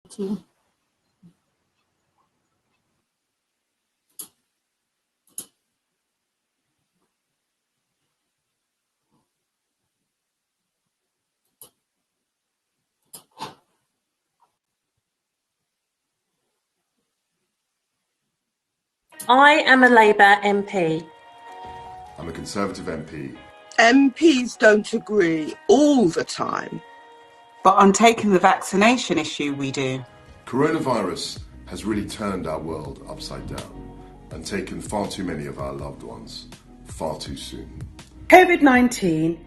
Thank you. I am a Labour MP. I'm a Conservative MP. MPs don't agree all the time. But on taking the vaccination issue, we do. Coronavirus has really turned our world upside down and taken far too many of our loved ones far too soon. COVID-19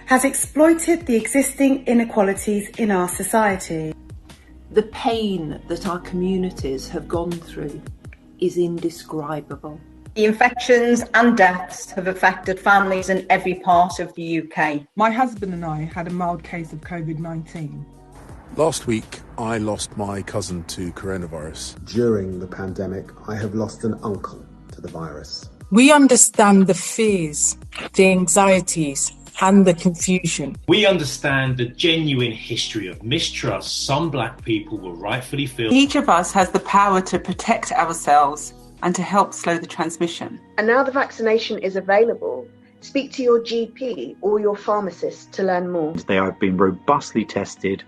has exploited the existing inequalities in our society. The pain that our communities have gone through is indescribable. The infections and deaths have affected families in every part of the UK. My husband and I had a mild case of COVID-19. Last week, I lost my cousin to coronavirus. During the pandemic, I have lost an uncle to the virus. We understand the fears, the anxieties, and the confusion. We understand the genuine history of mistrust some black people will rightfully feel. Each of us has the power to protect ourselves and to help slow the transmission. And now the vaccination is available. Speak to your GP or your pharmacist to learn more. They have been robustly tested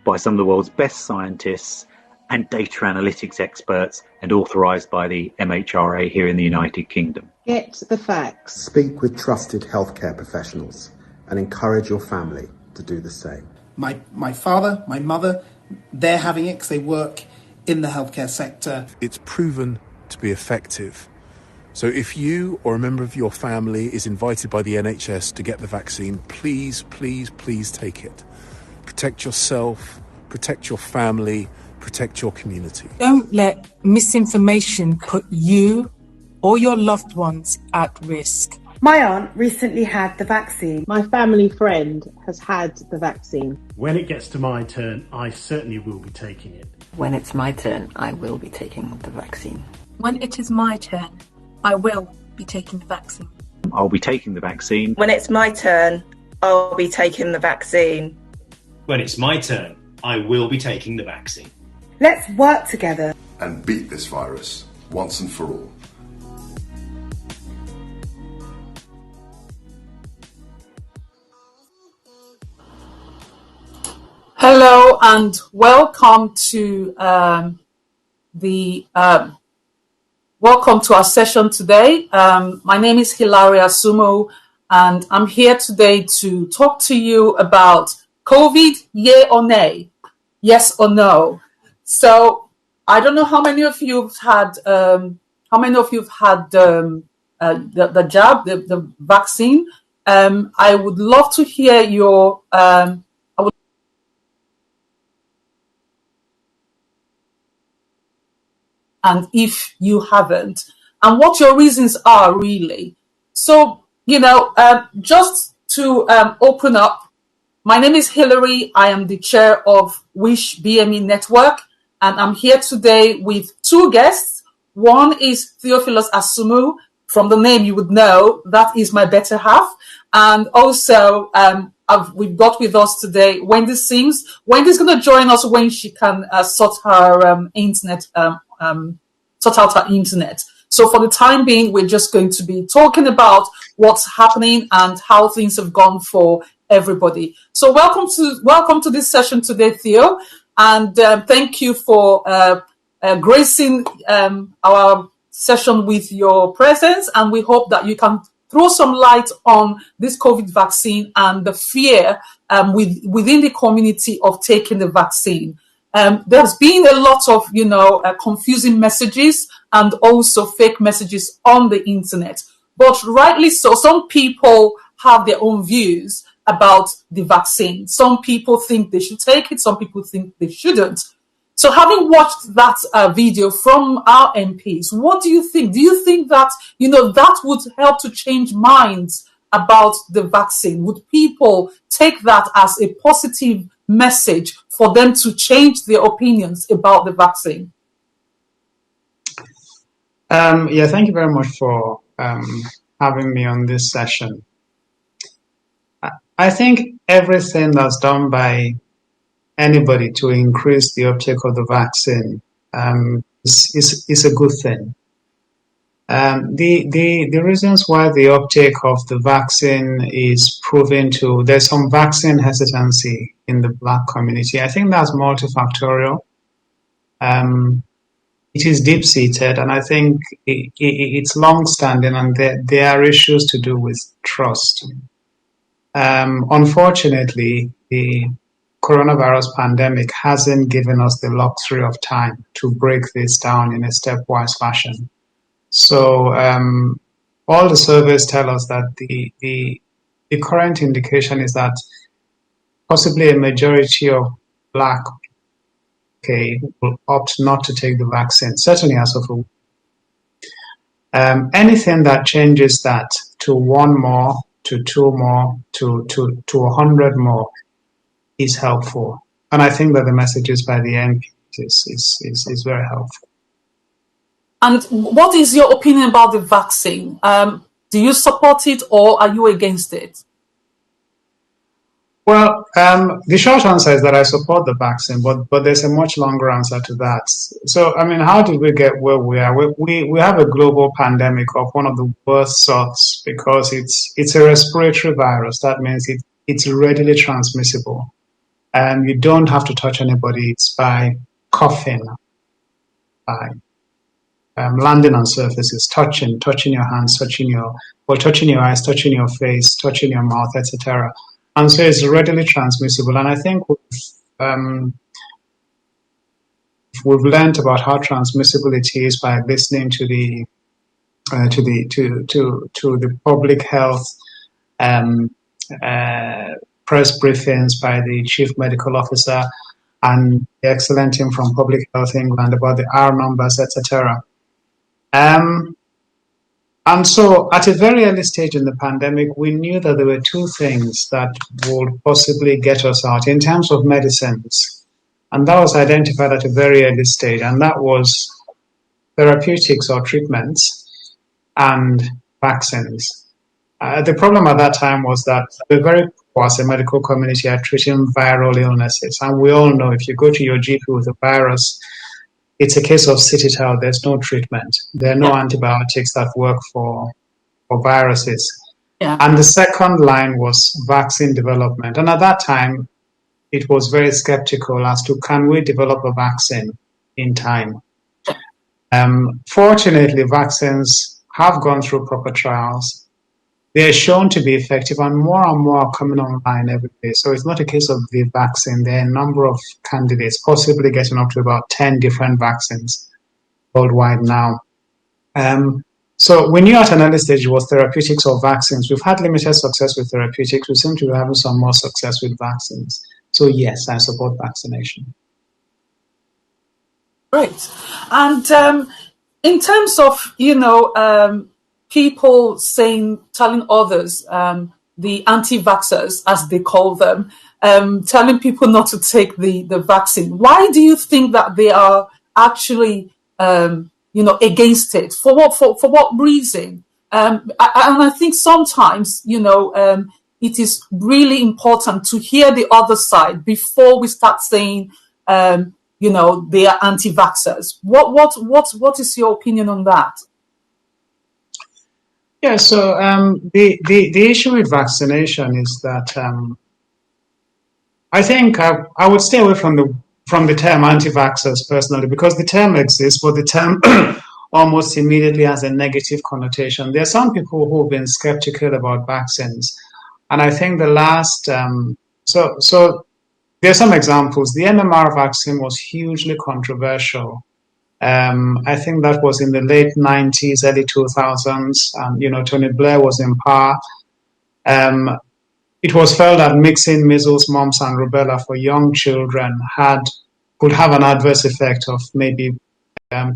by some of the world's best scientists and data analytics experts and authorised by the MHRA here in the United Kingdom. Get the facts. Speak with trusted healthcare professionals and encourage your family to do the same. My father, my mother, they're having it because they work in the healthcare sector. It's proven to be effective. So if you or a member of your family is invited by the NHS to get the vaccine, please, please, please take it. Protect yourself, protect your family, protect your community. Don't let misinformation put you or your loved ones at risk. My aunt recently had the vaccine. My family friend has had the vaccine. When it gets to my turn, I certainly will be taking it. When it's my turn, I will be taking the vaccine. When it is my turn, I will be taking the vaccine. I'll be taking the vaccine. When it's my turn, I'll be taking the vaccine. When it's my turn, I will be taking the vaccine. Let's work together and beat this virus once and for all. Hello and welcome to welcome to our session today. My name is Hilaria Sumo, and I'm here today to talk to you about COVID, yay or nay, yes or no. So I don't know how many of you've had the jab, the vaccine. I would love to hear your and if you haven't, and what your reasons are really. So, just to open up, my name is Hilary. I am the chair of WSH BME Network, and I'm here today with two guests. One is Theophilus Asumu. From the name you would know, that is my better half. And also, we've got with us today Wendy Sims. Wendy's going to join us when she can sort her internet sort out our internet. So for the time being, we're just going to be talking about what's happening and how things have gone for everybody. So welcome to this session today, Theo, and thank you for gracing our session with your presence. And we hope that you can throw some light on this COVID vaccine and the fear within the community of taking the vaccine. There's been a lot of, confusing messages and also fake messages on the internet. But rightly so, some people have their own views about the vaccine. Some people think they should take it. Some people think they shouldn't. So having watched that video from our MPs, what do you think? Do you think that, that would help to change minds about the vaccine? Would people take that as a positive message for them to change their opinions about the vaccine? Thank you very much for having me on this session. I think everything that's done by anybody to increase the uptake of the vaccine is a good thing. The reasons why the uptake of the vaccine is proven to, there's some vaccine hesitancy in the Black community. I think that's multifactorial. It is deep-seated, and I think it's long-standing, and there are issues to do with trust. Unfortunately, the coronavirus pandemic hasn't given us the luxury of time to break this down in a stepwise fashion. So all the surveys tell us that the current indication is that possibly a majority of Black will opt not to take the vaccine, certainly as of anything that changes that to 1 more, to 2 more, to 100 more is helpful. And I think that the messages by the MP is very helpful. And what is your opinion about the vaccine? Do you support it or are you against it? Well, the short answer is that I support the vaccine, but there's a much longer answer to that. So, I mean, how did we get where we are? We have a global pandemic of one of the worst sorts because it's a respiratory virus. That means it's readily transmissible. And you don't have to touch anybody. It's by coughing, by landing on surfaces, touching your hands, touching your eyes, touching your face, touching your mouth, etc. And so it's readily transmissible. And I think we've learned about how transmissible it is by listening to the public health press briefings by the chief medical officer and the excellent team from Public Health England about the R numbers, etc. And so at a very early stage in the pandemic, we knew that there were two things that would possibly get us out in terms of medicines. And that was identified at a very early stage, and that was therapeutics or treatments and vaccines. The problem at that time was that we're very poor as a medical community at treating viral illnesses. And we all know if you go to your GP with a virus, it's a case of sit it out. There's no treatment. There are no antibiotics that work for viruses. Yeah. And the second line was vaccine development. And at that time, it was very skeptical as to can we develop a vaccine in time. Fortunately, vaccines have gone through proper trials. They are shown to be effective, and more are coming online every day. So it's not a case of the vaccine. There are a number of candidates, possibly getting up to about 10 different vaccines worldwide now. So we knew at an early stage it was therapeutics or vaccines. We've had limited success with therapeutics. We seem to be having some more success with vaccines. So yes, I support vaccination. Great. And in terms of, people telling others, the anti-vaxxers, as they call them, telling people not to take the vaccine. Why do you think that they are actually, against it? For what reason? And I think sometimes, it is really important to hear the other side before we start saying, they are anti-vaxxers. What is your opinion on that? Yeah, so the issue with vaccination is that I think I would stay away from the term anti-vaxxers personally, because the term exists, but the term almost immediately has a negative connotation. There are some people who have been skeptical about vaccines, and I think the last so there are some examples. The MMR vaccine was hugely controversial. I think that was in the late 90s, early 2000s. Tony Blair was in power. It was felt that mixing measles, mumps, and rubella for young children could have an adverse effect of maybe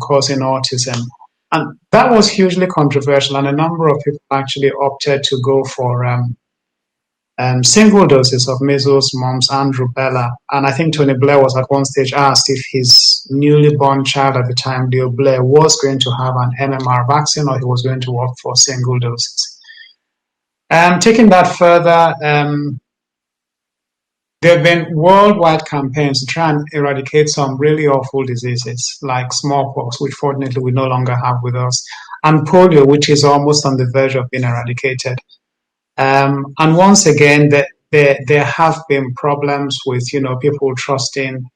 causing autism. And that was hugely controversial, and a number of people actually opted to go for single doses of measles, mumps, and rubella. And I think Tony Blair was at one stage asked if his newly born child at the time, Leo Blair, was going to have an MMR vaccine or he was going to opt for single doses. Taking that further, there have been worldwide campaigns to try and eradicate some really awful diseases like smallpox, which fortunately we no longer have with us, and polio, which is almost on the verge of being eradicated. And once again, there have been problems with, people trusting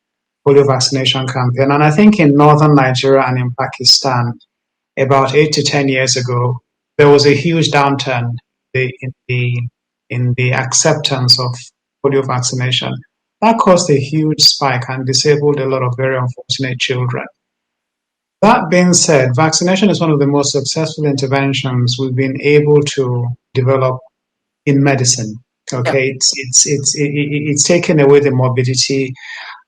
polio vaccination campaign. And I think in northern Nigeria and in Pakistan, about 8 to 10 years ago, there was a huge downturn in the acceptance of polio vaccination. That caused a huge spike and disabled a lot of very unfortunate children. That being said, vaccination is one of the most successful interventions we've been able to develop in medicine. Okay, it's taken away the morbidity,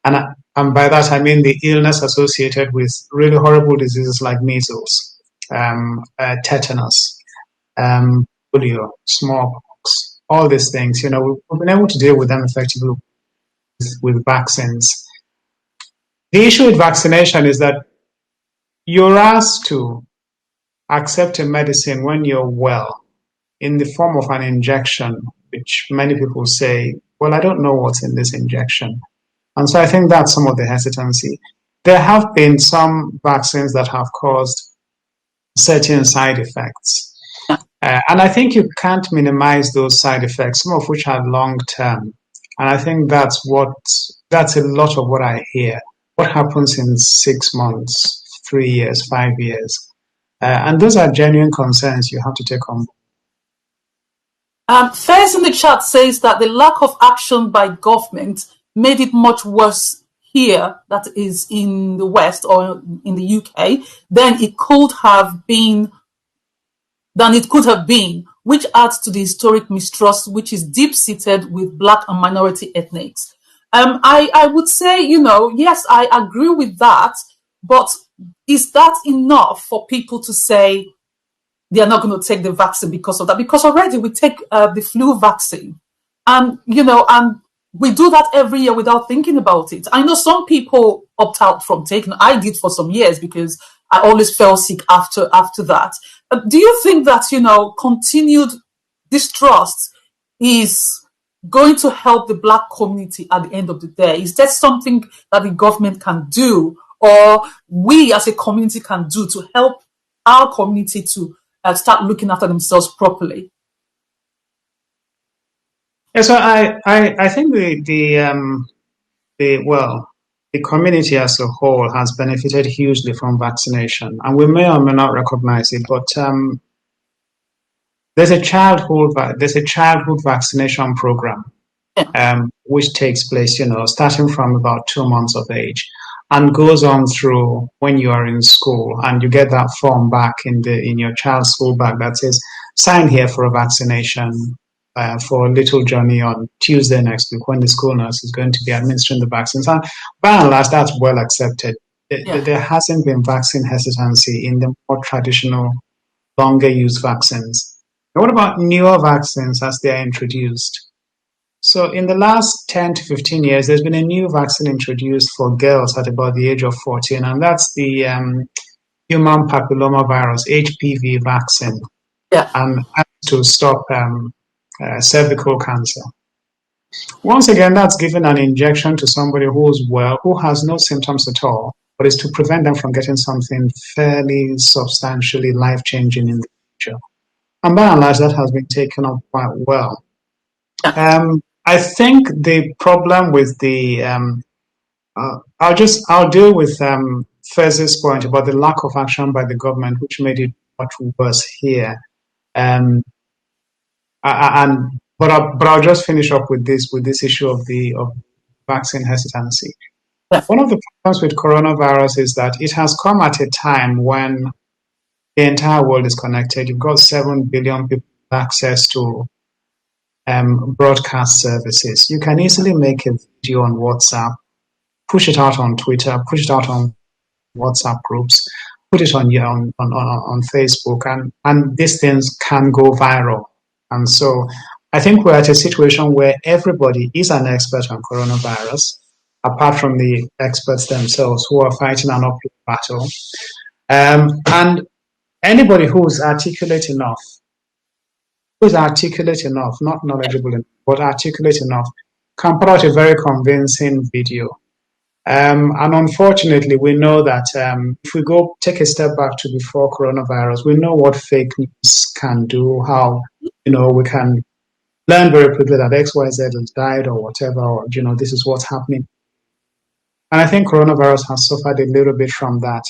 and by that I mean the illness associated with really horrible diseases like measles, tetanus, polio, smallpox, all these things. We've been able to deal with them effectively with vaccines. The issue with vaccination is that you're asked to accept a medicine when you're well in the form of an injection, which many people say, well, I don't know what's in this injection. And so I think that's some of the hesitancy. There have been some vaccines that have caused certain side effects. And I think you can't minimize those side effects, some of which are long-term. And I think that's a lot of what I hear. What happens in 6 months, 3 years, 5 years? And those are genuine concerns you have to take on. Fairs in the chat says that the lack of action by government made it much worse here, that is in the West or in the UK, than it could have been, which adds to the historic mistrust which is deep-seated with Black and minority ethnics. I would say, yes, I agree with that, but is that enough for people to say they are not going to take the vaccine because of that? Because already we take the flu vaccine, and and we do that every year without thinking about it. I know some people opt out from taking. I did for some years because I always fell sick after that. Do you think that continued distrust is going to help the Black community at the end of the day? Is that something that the government can do, or we as a community can do to help our community to start looking after themselves properly? Yeah, so I think the community as a whole has benefited hugely from vaccination, and we may or may not recognize it, but there's a childhood vaccination program, which takes place, starting from about 2 months of age, and goes on through when you are in school, and you get that form back in your child's school bag that says, sign here for a vaccination for little Johnny on Tuesday next week when the school nurse is going to be administering the vaccines. And by and large, that's well accepted. There hasn't been vaccine hesitancy in the more traditional, longer use vaccines. And what about newer vaccines as they are introduced? So in the last 10 to 15 years, there's been a new vaccine introduced for girls at about the age of 14, and that's the human papillomavirus, HPV vaccine, and to stop cervical cancer. Once again, that's given an injection to somebody who's well, who has no symptoms at all, but it's to prevent them from getting something fairly substantially life-changing in the future. And by and large, that has been taken up quite well. I think the problem with the I'll deal with Fez's point about the lack of action by the government, which made it much worse here. But I'll just finish up with this issue of vaccine hesitancy. One of the problems with coronavirus is that it has come at a time when the entire world is connected. You've got 7 billion people with access to broadcast services. You can easily make a video on WhatsApp, push it out on Twitter, push it out on WhatsApp groups, put it on Facebook, and these things can go viral. And so I think we're at a situation where everybody is an expert on coronavirus, apart from the experts themselves who are fighting an uphill battle. And anybody who's articulate enough, not knowledgeable enough, but articulate enough, can put out a very convincing video. And unfortunately, we know that if we go take a step back to before coronavirus, we know what fake news can do, how, we can learn very quickly that XYZ has died or whatever, or, this is what's happening. And I think coronavirus has suffered a little bit from that.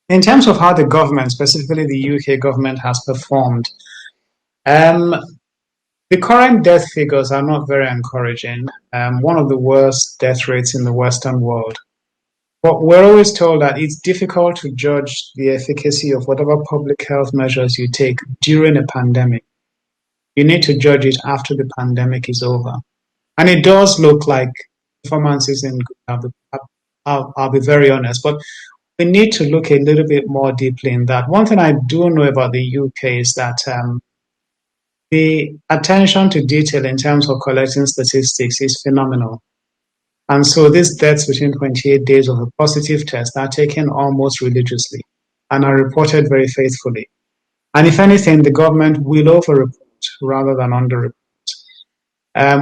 In terms of how the government, specifically the UK government, has performed, the current death figures are not very encouraging. One of the worst death rates in the Western world. But we're always told that it's difficult to judge the efficacy of whatever public health measures you take during a pandemic. You need to judge it after the pandemic is over. And it does look like performance isn't good. I'll be very honest. But we need to look a little bit more deeply in that. One thing I do know about the UK is that the attention to detail in terms of collecting statistics is phenomenal. And so these deaths within 28 days of a positive test are taken almost religiously and are reported very faithfully. And if anything, the government will over-report rather than under-report.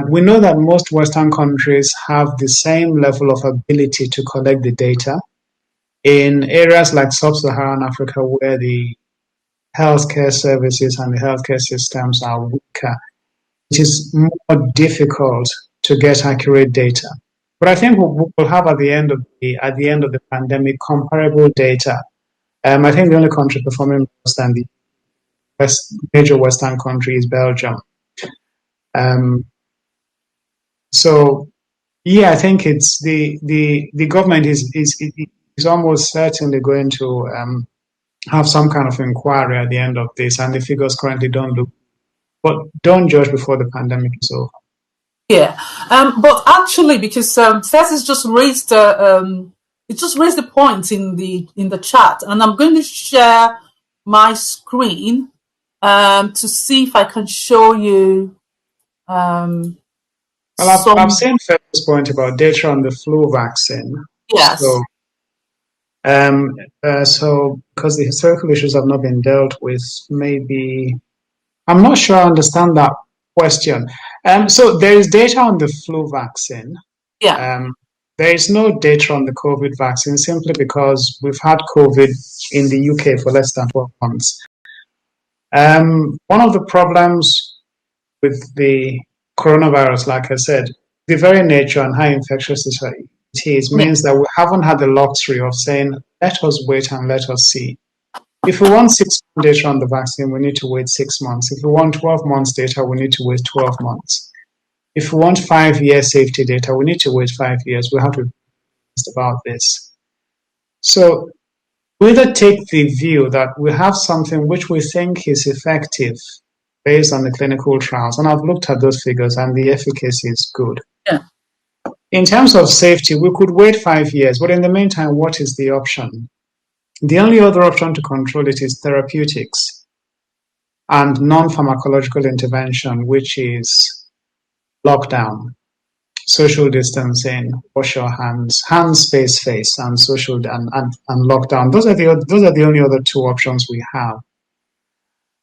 We know that most Western countries have the same level of ability to collect the data. In areas like sub-Saharan Africa, where the healthcare services and the healthcare systems are weaker, it is more difficult to get accurate data. But I think we'll have at the end of the pandemic comparable data. I think the only country performing worse than the major Western country is Belgium. So yeah, I think it's the government is almost certainly going to have some kind of inquiry at the end of this, and the figures currently don't look. But don't judge before the pandemic is over. Yeah, but actually, because Festus just raised the point in the chat, and I'm going to share my screen to see if I can show you. Well, I've seen Festus' point about data on the flu vaccine. Yes. So because the historical issues have not been dealt with, maybe I'm not sure I understand that question. So there is data on the flu vaccine. Yeah. There is no data on the COVID vaccine simply because we've had COVID in the UK for less than 12 months. One of the problems with the coronavirus, like I said, the very nature and how infectious it is means that we haven't had the luxury of saying, let us wait and let us see. If we want 6 months data on the vaccine, we need to wait 6 months. If we want 12 months data, we need to wait 12 months. If we want 5-year safety data, we need to wait 5 years. We have to be honest about this. So we either take the view that we have something which we think is effective based on the clinical trials, and I've looked at those figures, and the efficacy is good. Yeah. In terms of safety, we could wait 5 years, but in the meantime, what is the option? The only other option to control it is therapeutics and non-pharmacological intervention, which is lockdown, social distancing, wash your hands, space, face, and social and lockdown. Those are the only other 2 options we have.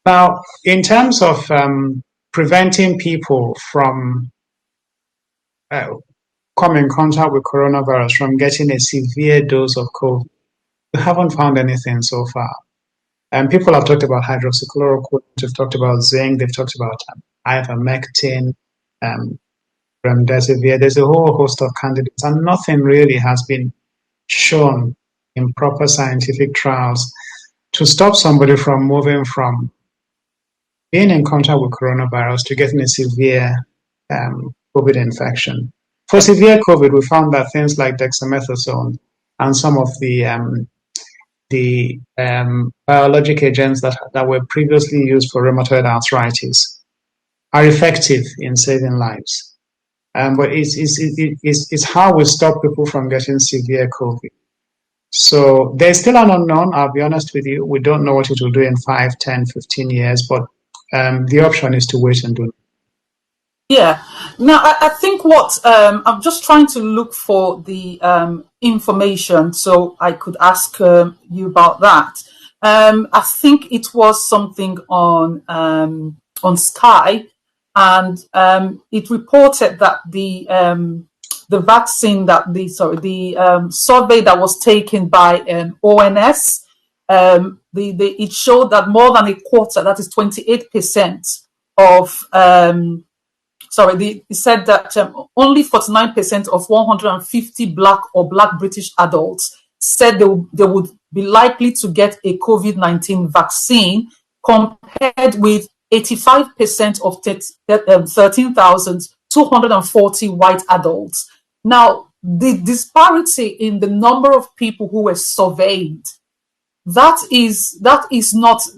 Now, in terms of preventing people from coming in contact with coronavirus, from getting a severe dose of COVID, we haven't found anything so far. And people have talked about hydroxychloroquine, they've talked about zinc, they've talked about ivermectin, remdesivir. There's a whole host of candidates, and nothing really has been shown in proper scientific trials to stop somebody from moving from being in contact with coronavirus to getting a severe COVID infection. For severe COVID, we found that things like dexamethasone and some of the biologic agents that were previously used for rheumatoid arthritis are effective in saving lives. But it's how we stop people from getting severe COVID. So there's still an unknown, I'll be honest with you. We don't know what it will do in 5, 10, 15 years, but the option is to wait and do it. Yeah. Now, I think what I'm just trying to look for the information so I could ask you about that. I think it was something on Sky and it reported that the vaccine that the survey that was taken by ONS, it showed that more than a quarter, that is 28% of it said that only 49% of 150 Black or Black British adults said they would be likely to get a COVID-19 vaccine, compared with 85% of 13,240 white adults. Now, the disparity in the number of people who were surveyed, that is not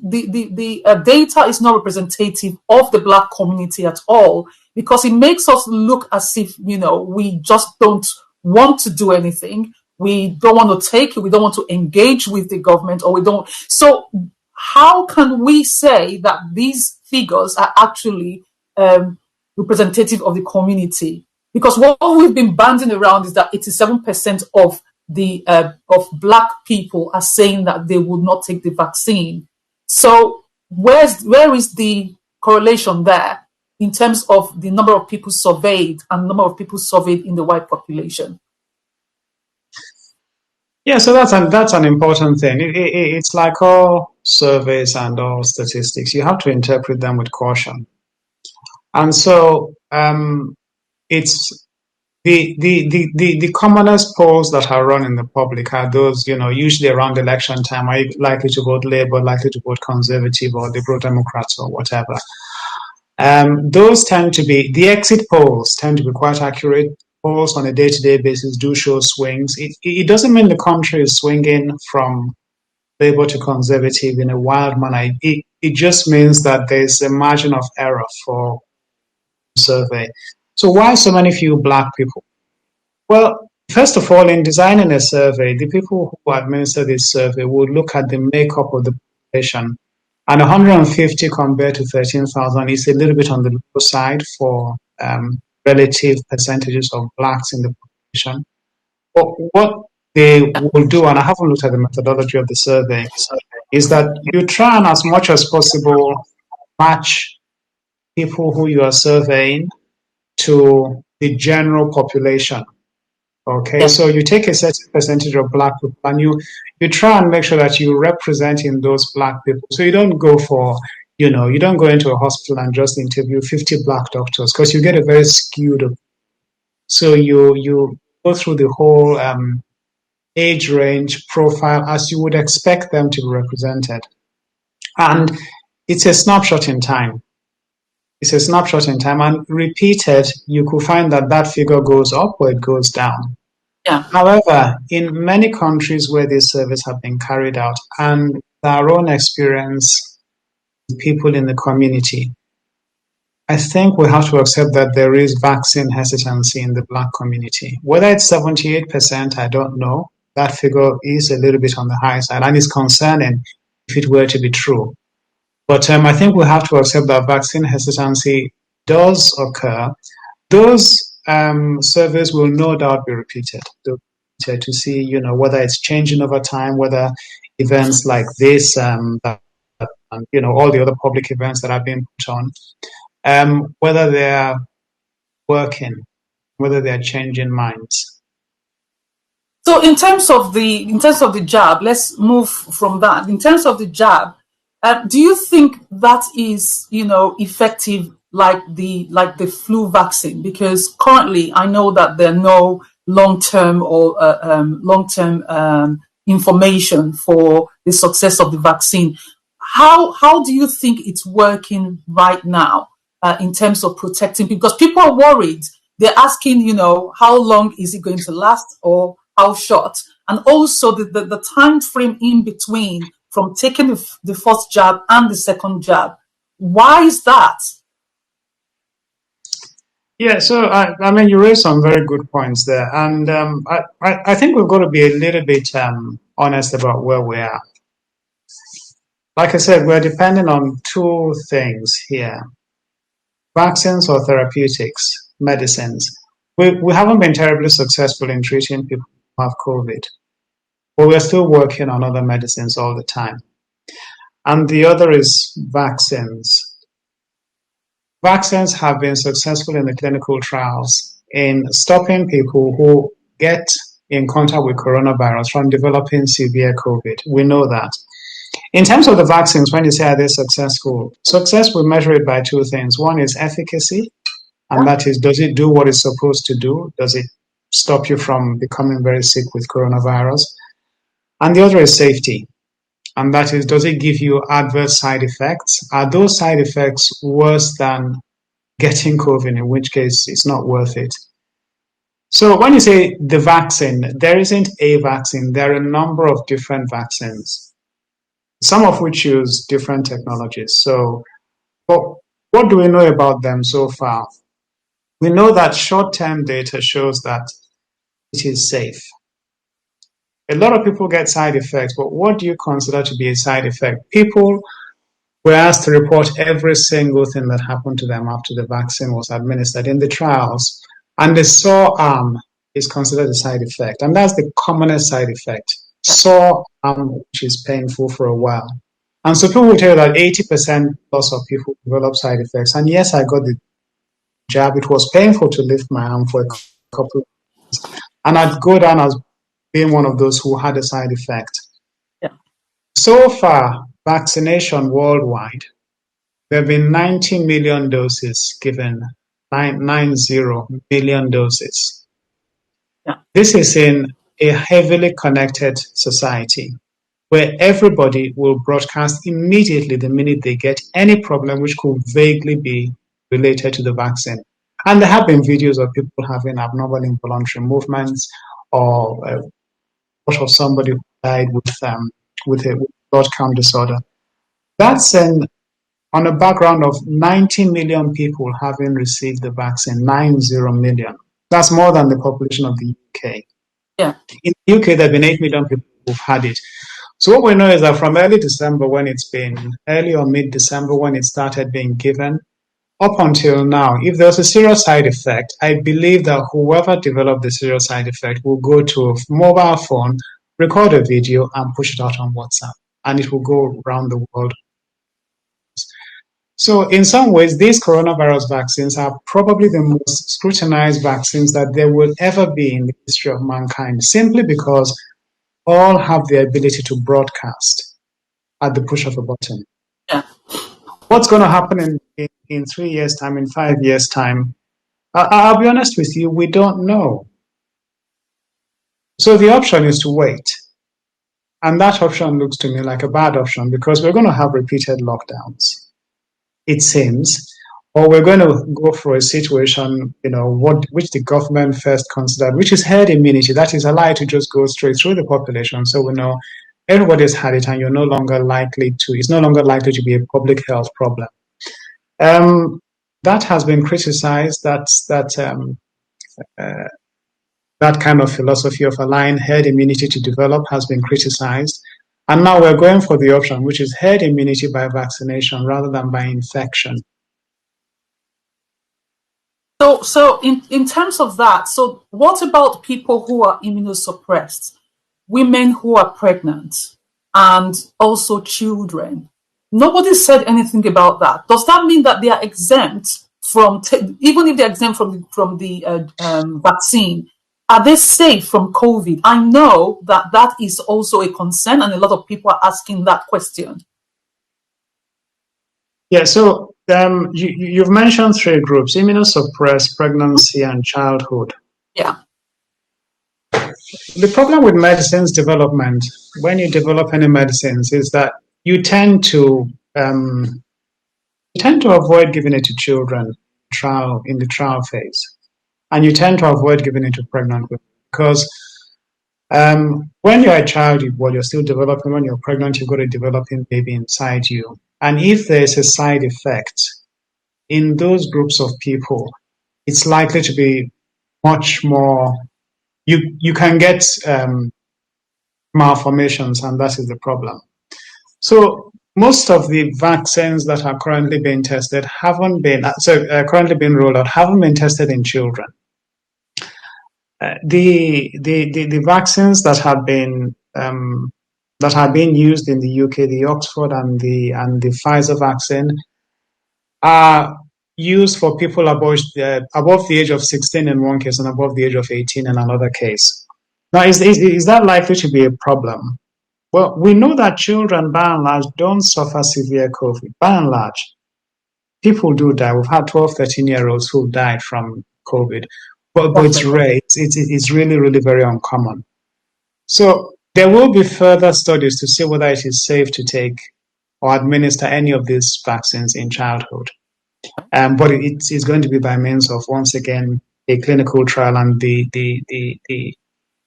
the data is not representative of the Black community at all, because it makes us look as if, we just don't want to do anything. We don't want to take it. We don't want to engage with the government, or we don't. So how can we say that these figures are actually representative of the community? Because what we've been banding around is that 87% of Black people are saying that they would not take the vaccine. So where is the correlation there in terms of the number of people surveyed and the number of people surveyed in the white population? Yeah, so that's an important thing. It's like all surveys and all statistics. You have to interpret them with caution. And so it's the commonest polls that are run in the public are those, usually around election time. Are you likely to vote Labour, likely to vote Conservative or Liberal Democrats or whatever? Those tend to be, the exit polls tend to be quite accurate. Polls on a day-to-day basis do show swings. It doesn't mean the country is swinging from Labour to Conservative in a wild manner. It just means that there's a margin of error for survey. So why so many few Black people? Well, first of all, in designing a survey, the people who administer this survey would look at the makeup of the population. And 150 compared to 13,000 is a little bit on the low side for relative percentages of Blacks in the population. But what they will do, and I haven't looked at the methodology of the survey, is that you try and as much as possible match people who you are surveying to the general population. Okay, yeah. So you take a certain percentage of Black people and you try and make sure that you represent in those Black people. So you don't go for, you don't go into a hospital and just interview 50 Black doctors, because you get a very skewed. So you go through the whole age range profile as you would expect them to be represented. And it's a snapshot in time. It's a snapshot in time, and repeated, you could find that figure goes up or it goes down. Yeah. However, in many countries where these surveys have been carried out, and our own experience with people in the community, I think we have to accept that there is vaccine hesitancy in the Black community. Whether it's 78%, I don't know. That figure is a little bit on the high side, and it's concerning if it were to be true. But I think we have to accept that vaccine hesitancy does occur. Those surveys will no doubt be repeated to see, whether it's changing over time, whether events like this, all the other public events that have been put on, whether they are working, whether they are changing minds. So in terms of the jab, let's move from that. In terms of the jab, do you think that is, effective like the flu vaccine? Because currently, I know that there are no long-term information for the success of the vaccine. How do you think it's working right now in terms of protecting people? Because people are worried. They're asking, how long is it going to last, or how short? And also the time frame in between from taking the first jab and the second jab. Why is that? Yeah, so I mean, you raised some very good points there, and I think we've got to be a little bit honest about where we are. Like I said, we're depending on two things here: vaccines or therapeutics, medicines. We haven't been terribly successful in treating people who have COVID, but we're still working on other medicines all the time. And the other is vaccines. vaccines have been successful in the clinical trials in stopping people who get in contact with coronavirus from developing severe COVID. We know that. In terms of the vaccines, when you say are they successful, success we measure it by two things. One is efficacy, and that is, does it do what it's supposed to do? Does it stop you from becoming very sick with coronavirus? And the other is safety. And that is, does it give you adverse side effects? Are those side effects worse than getting COVID, in which case it's not worth it? So when you say the vaccine, there isn't a vaccine. There are a number of different vaccines, some of which use different technologies. So what do we know about them so far? We know that short-term data shows that it is safe. A lot of people get side effects, but what do you consider to be a side effect? People were asked to report every single thing that happened to them after the vaccine was administered in the trials, and the sore arm is considered a side effect, and that's the commonest side effect. Sore arm, which is painful for a while. And so people will tell you that 80% plus of people develop side effects. And yes, I got the jab. It was painful to lift my arm for a couple of days. And I'd go down as being one of those who had a side effect. Yeah. So far, vaccination worldwide, there have been 90 million doses given, 90 million doses. Yeah. This is in a heavily connected society where everybody will broadcast immediately the minute they get any problem which could vaguely be related to the vaccine. And there have been videos of people having abnormal involuntary movements, or of somebody who died with a blood count disorder. That's on a background of 90 million people having received the vaccine, 90 million. That's more than the population of the UK. Yeah. In the UK, there have been 8 million people who've had it. So what we know is that from early December, when it's been early or mid-December, when it started being given, up until now, if there's a serious side effect, I believe that whoever developed the serious side effect will go to a mobile phone, record a video, and push it out on WhatsApp, and it will go around the world. So in some ways, these coronavirus vaccines are probably the most scrutinized vaccines that there will ever be in the history of mankind, simply because all have the ability to broadcast at the push of a button. Yeah. What's going to happen in 3 years' time, in 5 years' time? I'll be honest with you, we don't know. So the option is to wait. And that option looks to me like a bad option, because we're going to have repeated lockdowns, it seems, or we're going to go for a situation, which the government first considered, which is herd immunity. That is allowed to just go straight through the population. So we know everybody's had it, and it's no longer likely to be a public health problem. That has been criticized. That kind of philosophy of allowing herd immunity to develop has been criticized. And now we're going for the option, which is herd immunity by vaccination rather than by infection. So in terms of that, so what about people who are immunosuppressed, women who are pregnant, and also children? Nobody said anything about that. Does that mean that they are exempt from, even if they're exempt from the vaccine, are they safe from COVID? I know that is also a concern, and a lot of people are asking that question. Yeah, so you've mentioned three groups: immunosuppressed, pregnancy, and childhood. Yeah. The problem with medicines development, when you develop any medicines, is that you tend to avoid giving it to children in the trial phase, and you tend to avoid giving it to pregnant women, because when you're a child, you're still developing. When you're pregnant, you've got a developing baby inside you. And if there's a side effect in those groups of people, it's likely to be much more, you can get malformations, and that is the problem. So most of the vaccines that are currently being tested currently being rolled out haven't been tested in children. The vaccines that have been used in the UK, the Oxford and the Pfizer vaccine, are used for people above the age of 16 in one case and above the age of 18 in another case. Now, is that likely to be a problem? Well, we know that children, by and large, don't suffer severe COVID. By and large, people do die. We've had 12, 13-year-olds who died from COVID, but it's rare. It's really, really very uncommon. So there will be further studies to see whether it is safe to take or administer any of these vaccines in childhood. But it's going to be by means of, once again, a clinical trial, and the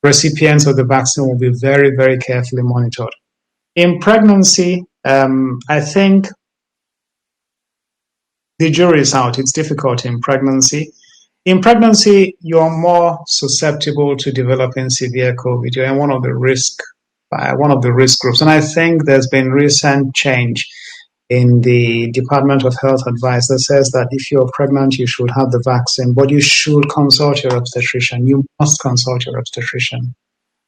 recipients of the vaccine will be very, very carefully monitored. In pregnancy, I think the jury is out. It's difficult in pregnancy. In pregnancy, you're more susceptible to developing severe COVID. You're in one of the risk groups. And I think there's been recent change in the Department of Health advice that says that if you're pregnant, you should have the vaccine, but you should consult your obstetrician. You must consult your obstetrician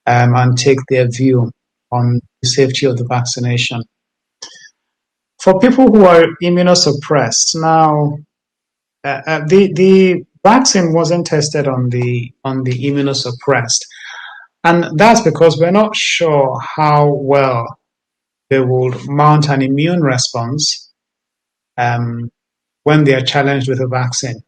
and take their view on the safety of the vaccination. For people who are immunosuppressed, now the vaccine wasn't tested on the immunosuppressed, and that's because we're not sure how well they will mount an immune response when they are challenged with a vaccine.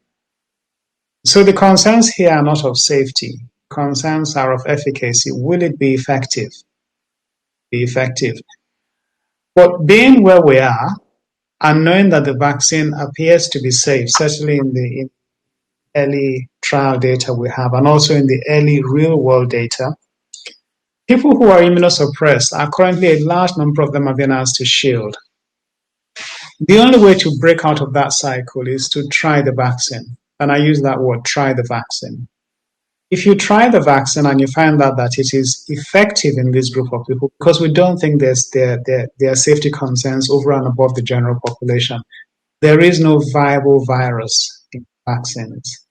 So the concerns here are not of safety. Concerns are of efficacy. Will it be effective? But being where we are and knowing that the vaccine appears to be safe, certainly in the early trial data we have, and also in the early real-world data, people who are immunosuppressed are currently, a large number of them are being asked to shield. The only way to break out of that cycle is to try the vaccine. And I use that word, try the vaccine. If you try the vaccine and you find out that it is effective in this group of people, because we don't think there are safety concerns over and above the general population, there is no viable virus in vaccines.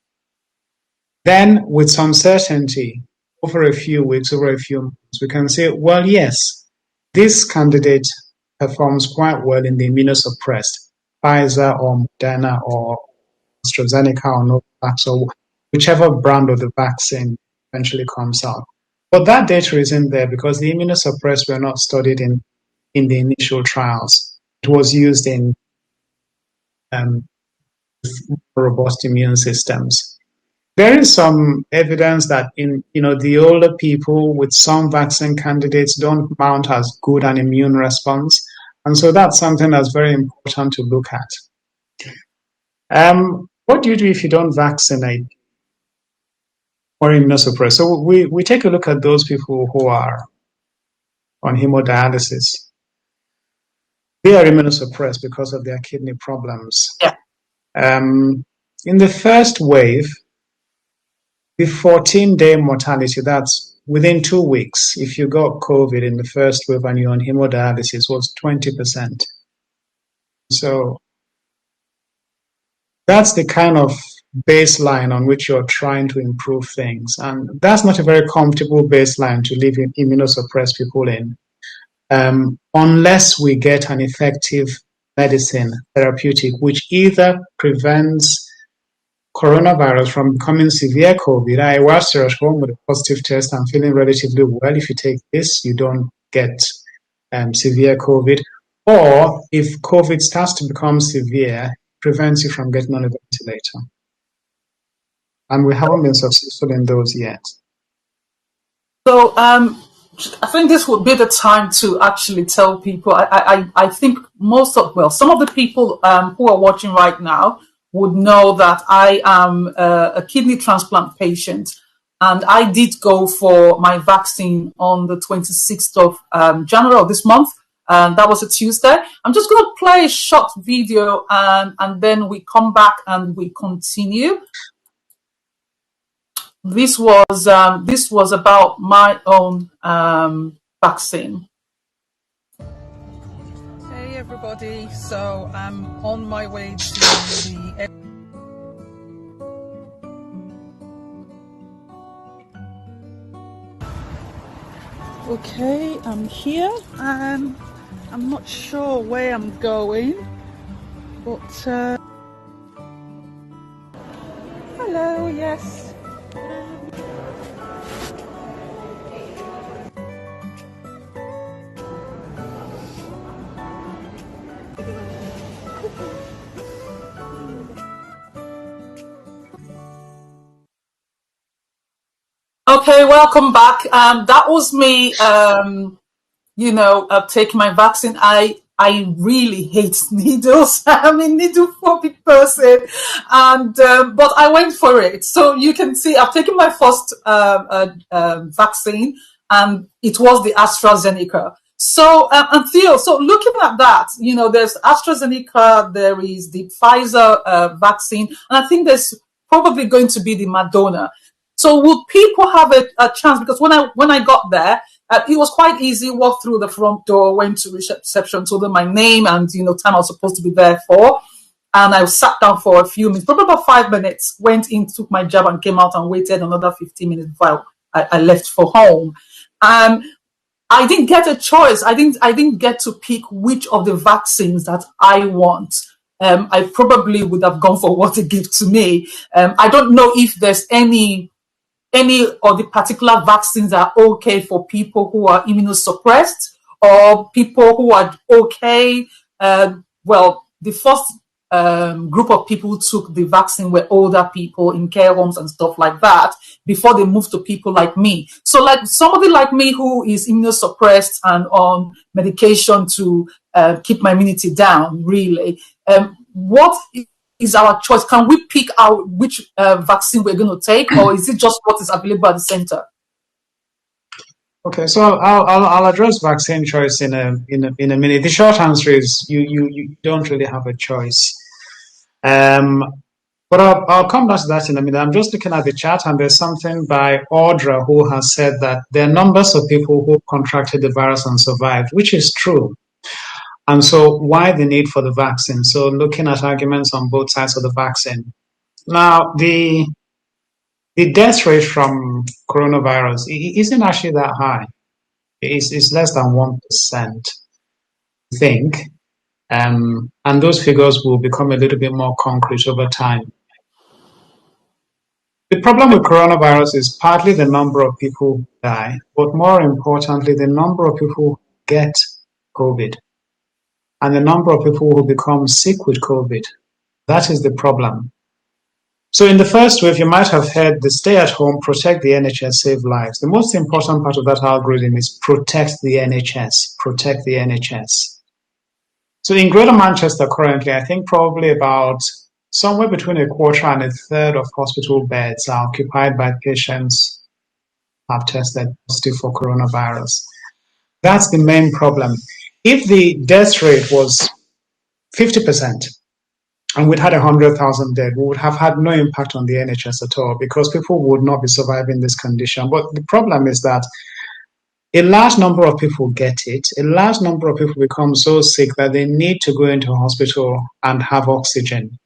Then, with some certainty, over a few weeks, over a few months, we can say, well, yes, this candidate performs quite well in the immunosuppressed, Pfizer or Moderna or AstraZeneca or Novavax or whichever brand of the vaccine eventually comes out. But that data isn't there because the immunosuppressed were not studied in the initial trials. It was used in robust immune systems. There is some evidence that in the older people with some vaccine candidates don't mount as good an immune response. And so that's something that's very important to look at. What do you do if you don't vaccinate or immunosuppress? So we take a look at those people who are on hemodialysis. They are immunosuppressed because of their kidney problems. Yeah. In the first wave, the 14-day mortality, that's within 2 weeks, if you got COVID in the first wave and you're on hemodialysis, was 20%. So that's the kind of baseline on which you're trying to improve things. And that's not a very comfortable baseline to leave immunosuppressed people in, unless we get an effective medicine, therapeutic, which either prevents coronavirus from becoming severe COVID. Whilst you're at home with a positive test and feeling relatively well, if you take this, you don't get severe COVID. Or if COVID starts to become severe, prevents you from getting on a ventilator. And we haven't been successful in those yet. So I think this would be the time to actually tell people. I think some of the people who are watching right now would know that I am a kidney transplant patient, and I did go for my vaccine on the 26th of January of this month. And that was a Tuesday. I'm just going to play a short video and then we come back and we continue. This was about my own vaccine. Hey everybody, so I'm on my way to the... Okay, I'm here and I'm not sure where I'm going, but Hello, yes. Okay, welcome back. That was me. Taking my vaccine. I really hate needles. I'm a needle phobic person, and but I went for it. So you can see I've taken my first vaccine, and it was the AstraZeneca. So and Theo, so looking at that, there's AstraZeneca, there is the Pfizer vaccine, and I think there's probably going to be the Moderna. So would people have a chance? Because when I got there, it was quite easy. Walked through the front door, went to reception, told them my name and time I was supposed to be there for, and I sat down for a few minutes, probably about 5 minutes. Went in, took my jab, and came out and waited another 15 minutes before I left for home. I didn't get a choice. I didn't get to pick which of the vaccines that I want. I probably would have gone for what they give to me. I don't know if there's any of the particular vaccines are okay for people who are immunosuppressed or people who are okay. Well, the first group of people who took the vaccine were older people in care homes and stuff like that before they moved to people like me. So like somebody like me who is immunosuppressed and on medication to keep my immunity down, really, what is our choice? Can we pick out which vaccine we're going to take, or is it just what is available at the center? Okay, so I'll address vaccine choice in a minute. The short answer is you don't really have a choice. But I'll come back to that in a minute. I'm just looking at the chat, and there's something by Audra who has said that there are numbers of people who contracted the virus and survived, which is true. And so why the need for the vaccine? So looking at arguments on both sides of the vaccine. Now, the death rate from coronavirus isn't actually that high. It's less than 1%, I think. And those figures will become a little bit more concrete over time. The problem with coronavirus is partly the number of people who die, but more importantly, the number of people who get COVID and the number of people who become sick with COVID. That is the problem. So in the first wave, you might have heard the stay at home, protect the NHS, save lives. The most important part of that algorithm is protect the NHS, protect the NHS. So in Greater Manchester currently, I think probably about somewhere between a quarter and a third of hospital beds are occupied by patients who have tested positive for coronavirus. That's the main problem. If the death rate was 50%, and we'd had 100,000 dead, we would have had no impact on the NHS at all because people would not be surviving this condition. But the problem is that a large number of people get it. A large number of people become so sick that they need to go into hospital and have oxygen.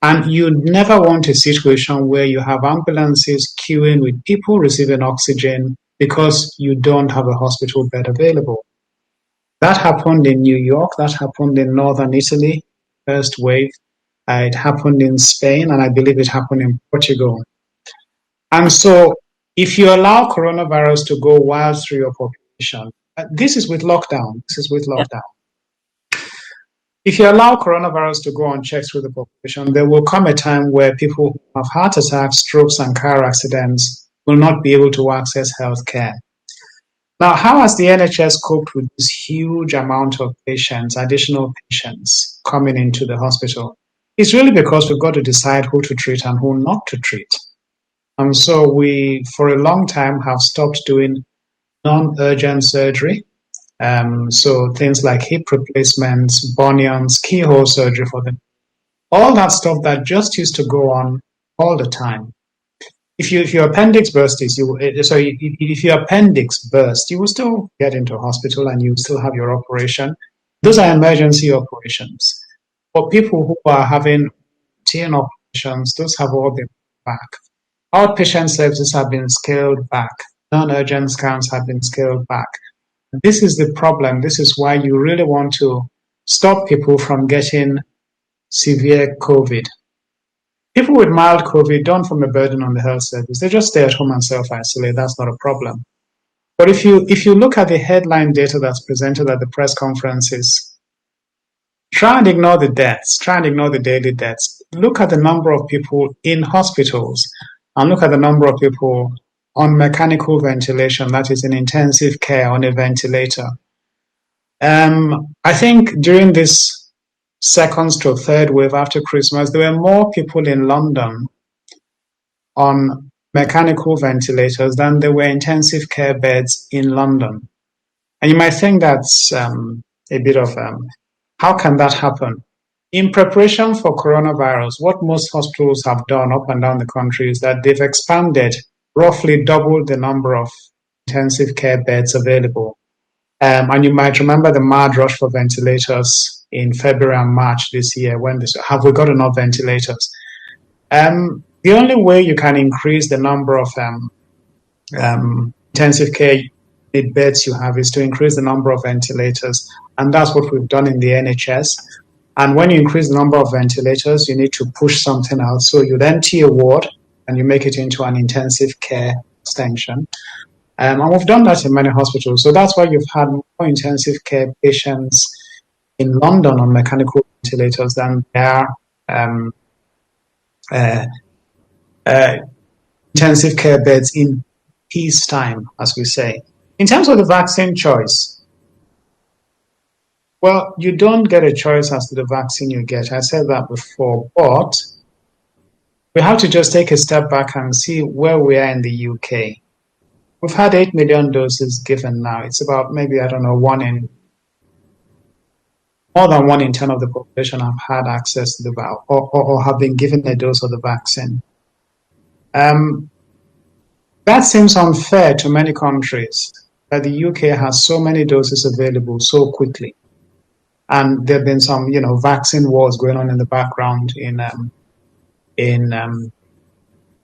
And you never want a situation where you have ambulances queuing with people receiving oxygen because you don't have a hospital bed available. That happened in New York. That happened in northern Italy, first wave. It happened in Spain, and I believe it happened in Portugal. And so if you allow coronavirus to go wild through your population, this is with lockdown. If you allow coronavirus to go unchecked through the population, there will come a time where people who have heart attacks, strokes, and car accidents will not be able to access health care. Now, how has the NHS coped with this huge amount of patients, additional patients coming into the hospital? It's really because we've got to decide who to treat and who not to treat. And so we, for a long time, have stopped doing non-urgent surgery. So things like hip replacements, bunions, keyhole surgery for them. All that stuff that just used to go on all the time. If your appendix bursts, if your appendix burst, you will still get into hospital and you will still have your operation. Those are emergency operations. For people who are having routine operations, those have all been back. Outpatient services have been scaled back. Non-urgent scans have been scaled back. This is the problem. This is why you really want to stop people from getting severe COVID. People with mild COVID don't form a burden on the health service. They just stay at home and self-isolate. That's not a problem. But if you look at the headline data that's presented at the press conferences, try and ignore the deaths, try and ignore the daily deaths. Look at the number of people in hospitals and look at the number of people on mechanical ventilation, that is in intensive care on a ventilator. I think during this second to third wave after Christmas, there were more people in London on mechanical ventilators than there were intensive care beds in London. And you might think that's a bit of how can that happen? In preparation for coronavirus, what most hospitals have done up and down the country is that they've expanded, roughly doubled the number of intensive care beds available. And you might remember the mad rush for ventilators in February and March this year when they said, have we got enough ventilators? The only way you can increase the number of intensive care beds you have is to increase the number of ventilators. And that's what we've done in the NHS. And when you increase the number of ventilators, you need to push something out. So you empty a ward and you make it into an intensive care extension. And we've done that in many hospitals. So that's why you've had more intensive care patients in London on mechanical ventilators than there are intensive care beds in peacetime, as we say. In terms of the vaccine choice, well, you don't get a choice as to the vaccine you get. I said that before, but we have to just take a step back and see where we are in the UK. We've had 8 million doses given now. It's about maybe, I don't know, more than 1 in 10 of the population have had access to the vaccine or have been given a dose of the vaccine. That seems unfair to many countries that the UK has so many doses available so quickly. And there have been some, vaccine wars going on in the background in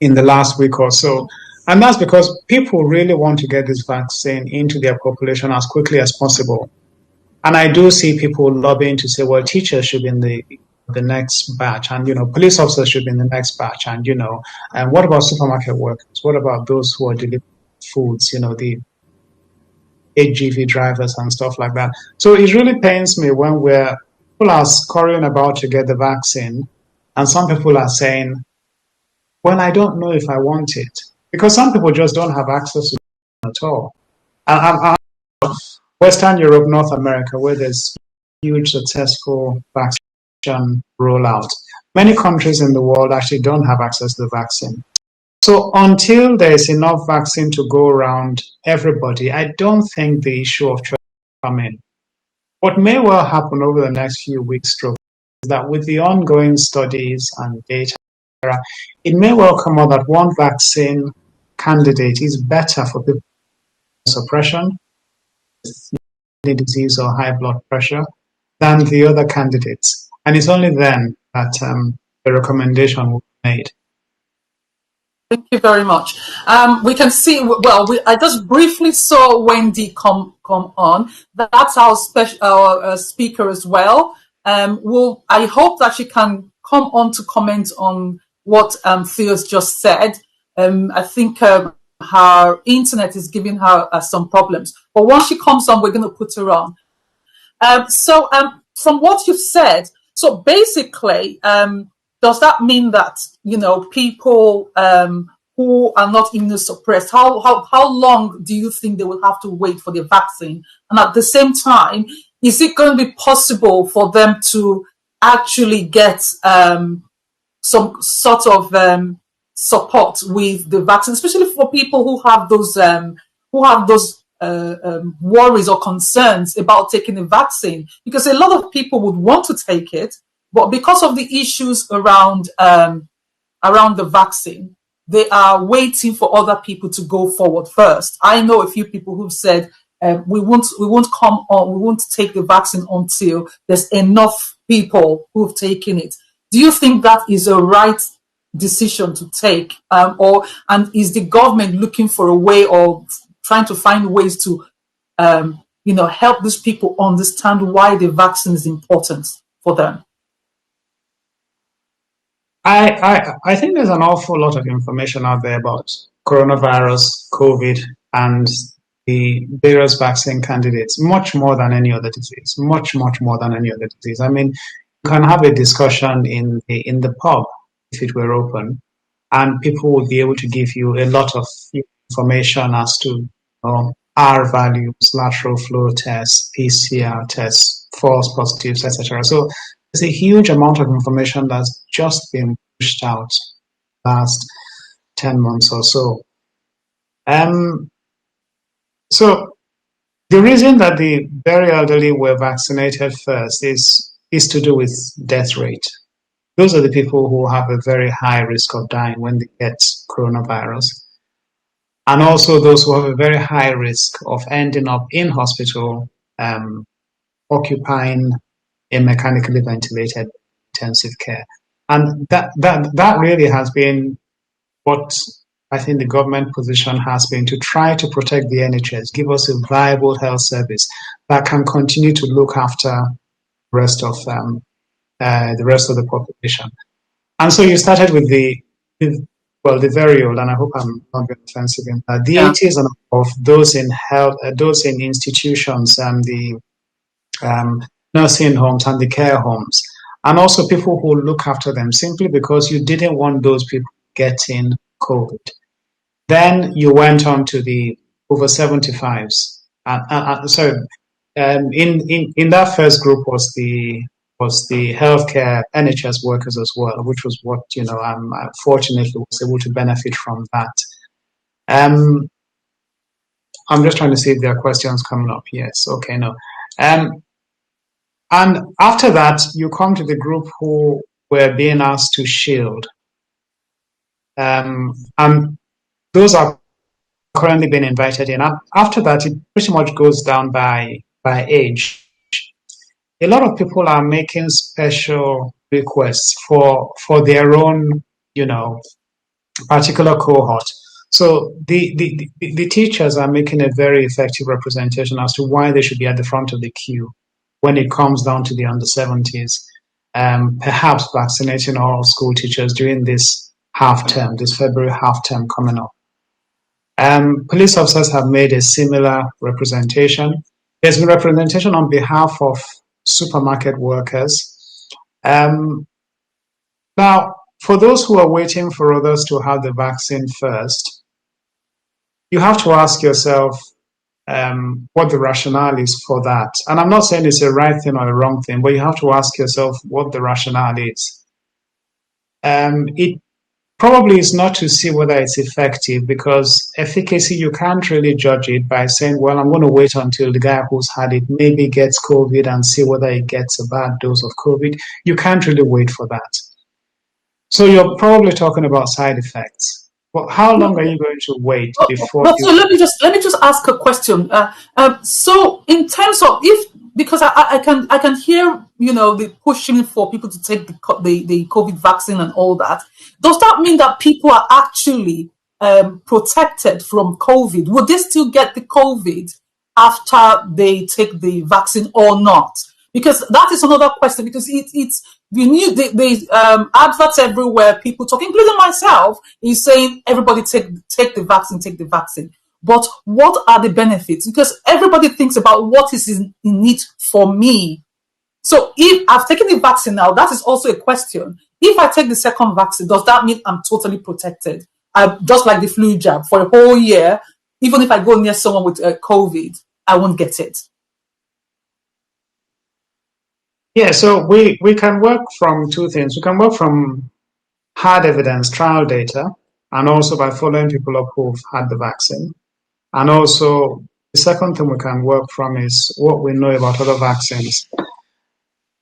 the last week or so. And that's because people really want to get this vaccine into their population as quickly as possible. And I do see people lobbying to say, well, teachers should be in the next batch, and police officers should be in the next batch, and and what about supermarket workers? What about those who are delivering foods? The HGV drivers and stuff like that. So it really pains me when people are scurrying about to get the vaccine, and some people are saying, well, I don't know if I want it, because some people just don't have access to it at all. Western Europe, North America, where there's huge successful vaccine rollout, many countries in the world actually don't have access to the vaccine. So until there's enough vaccine to go around everybody, I don't think the issue of choice will come in. What may well happen over the next few weeks is that with the ongoing studies and data, it may well come out that one vaccine candidate is better for people with suppression, disease or high blood pressure than the other candidates. And it's only then that the recommendation will be made. Thank you very much. We can see, I just briefly saw Wendy come on. That's our speaker as well. I hope that she can come on to comment on what Theo's just said. I think her internet is giving her some problems. But once she comes on, we're going to put her on. So from what you've said, so basically, does that mean that, people who are not immunosuppressed, how long do you think they will have to wait for the vaccine? And at the same time, is it going to be possible for them to actually get some sort of support with the vaccine, especially for people who have those worries or concerns about taking the vaccine? Because a lot of people would want to take it, but because of the issues around the vaccine, they are waiting for other people to go forward first. I know a few people who've said we won't take the vaccine until there's enough people who've taken it. Do you think that is a right decision to take, and is the government looking for a way of trying to find ways to help these people understand why the vaccine is important for them? I think there's an awful lot of information out there about coronavirus, COVID, and the various vaccine candidates, much more than any other disease, much more than any other disease. I mean, you can have a discussion in the pub if it were open, and people would be able to give you a lot of information as to R values, lateral flow tests, PCR tests, false positives, etc. So there's a huge amount of information that's just been pushed out last 10 months or so. So the reason that the very elderly were vaccinated first is to do with death rate. Those are the people who have a very high risk of dying when they get coronavirus. And also those who have a very high risk of ending up in hospital, occupying a mechanically ventilated intensive care. And that really has been what I think the government position has been, to try to protect the NHS, give us a viable health service that can continue to look after the rest of the population. And so you started with the very old, and I hope I'm not being offensive in that, the 80s and above, those in health, those in institutions and the nursing homes and the care homes, and also people who look after them, simply because you didn't want those people getting COVID. Then you went on to the over 75s. In that first group was the healthcare NHS workers as well, which was what I fortunately was able to benefit from that. I'm just trying to see if there are questions coming up. Yes, okay, no. And after that, you come to the group who were being asked to shield. And those are currently being invited in. After that, it pretty much goes down by age. A lot of people are making special requests for their own, particular cohort. So the teachers are making a very effective representation as to why they should be at the front of the queue when it comes down to the under 70s, perhaps vaccinating all school teachers during this half term, this February half term coming up. Police officers have made a similar representation. There's been representation on behalf of supermarket workers. Now, for those who are waiting for others to have the vaccine first, you have to ask yourself what the rationale is for that. And I'm not saying it's a right thing or a wrong thing, but you have to ask yourself what the rationale is. It probably is not to see whether it's effective, because efficacy, you can't really judge it by saying, well, I'm going to wait until the guy who's had it maybe gets COVID and see whether he gets a bad dose of COVID. You can't really wait for that. So you're probably talking about side effects. But how long are you going to wait before you... So let me just ask a question. So in terms of because I can hear the pushing for people to take the COVID vaccine and all that. Does that mean that people are actually protected from COVID? Would they still get the COVID after they take the vaccine or not? Because that is another question. Because it's the adverts everywhere. People talk, including myself, is saying everybody take the vaccine, take the vaccine. But what are the benefits? Because everybody thinks about what is in it for me. So if I've taken the vaccine now, that is also a question. If I take the second vaccine, does that mean I'm totally protected? Just like the flu jab, for a whole year, even if I go near someone with COVID, I won't get it. Yeah, so we can work from two things. We can work from hard evidence, trial data, and also by following people up who've had the vaccine. And also, the second thing we can work from is what we know about other vaccines.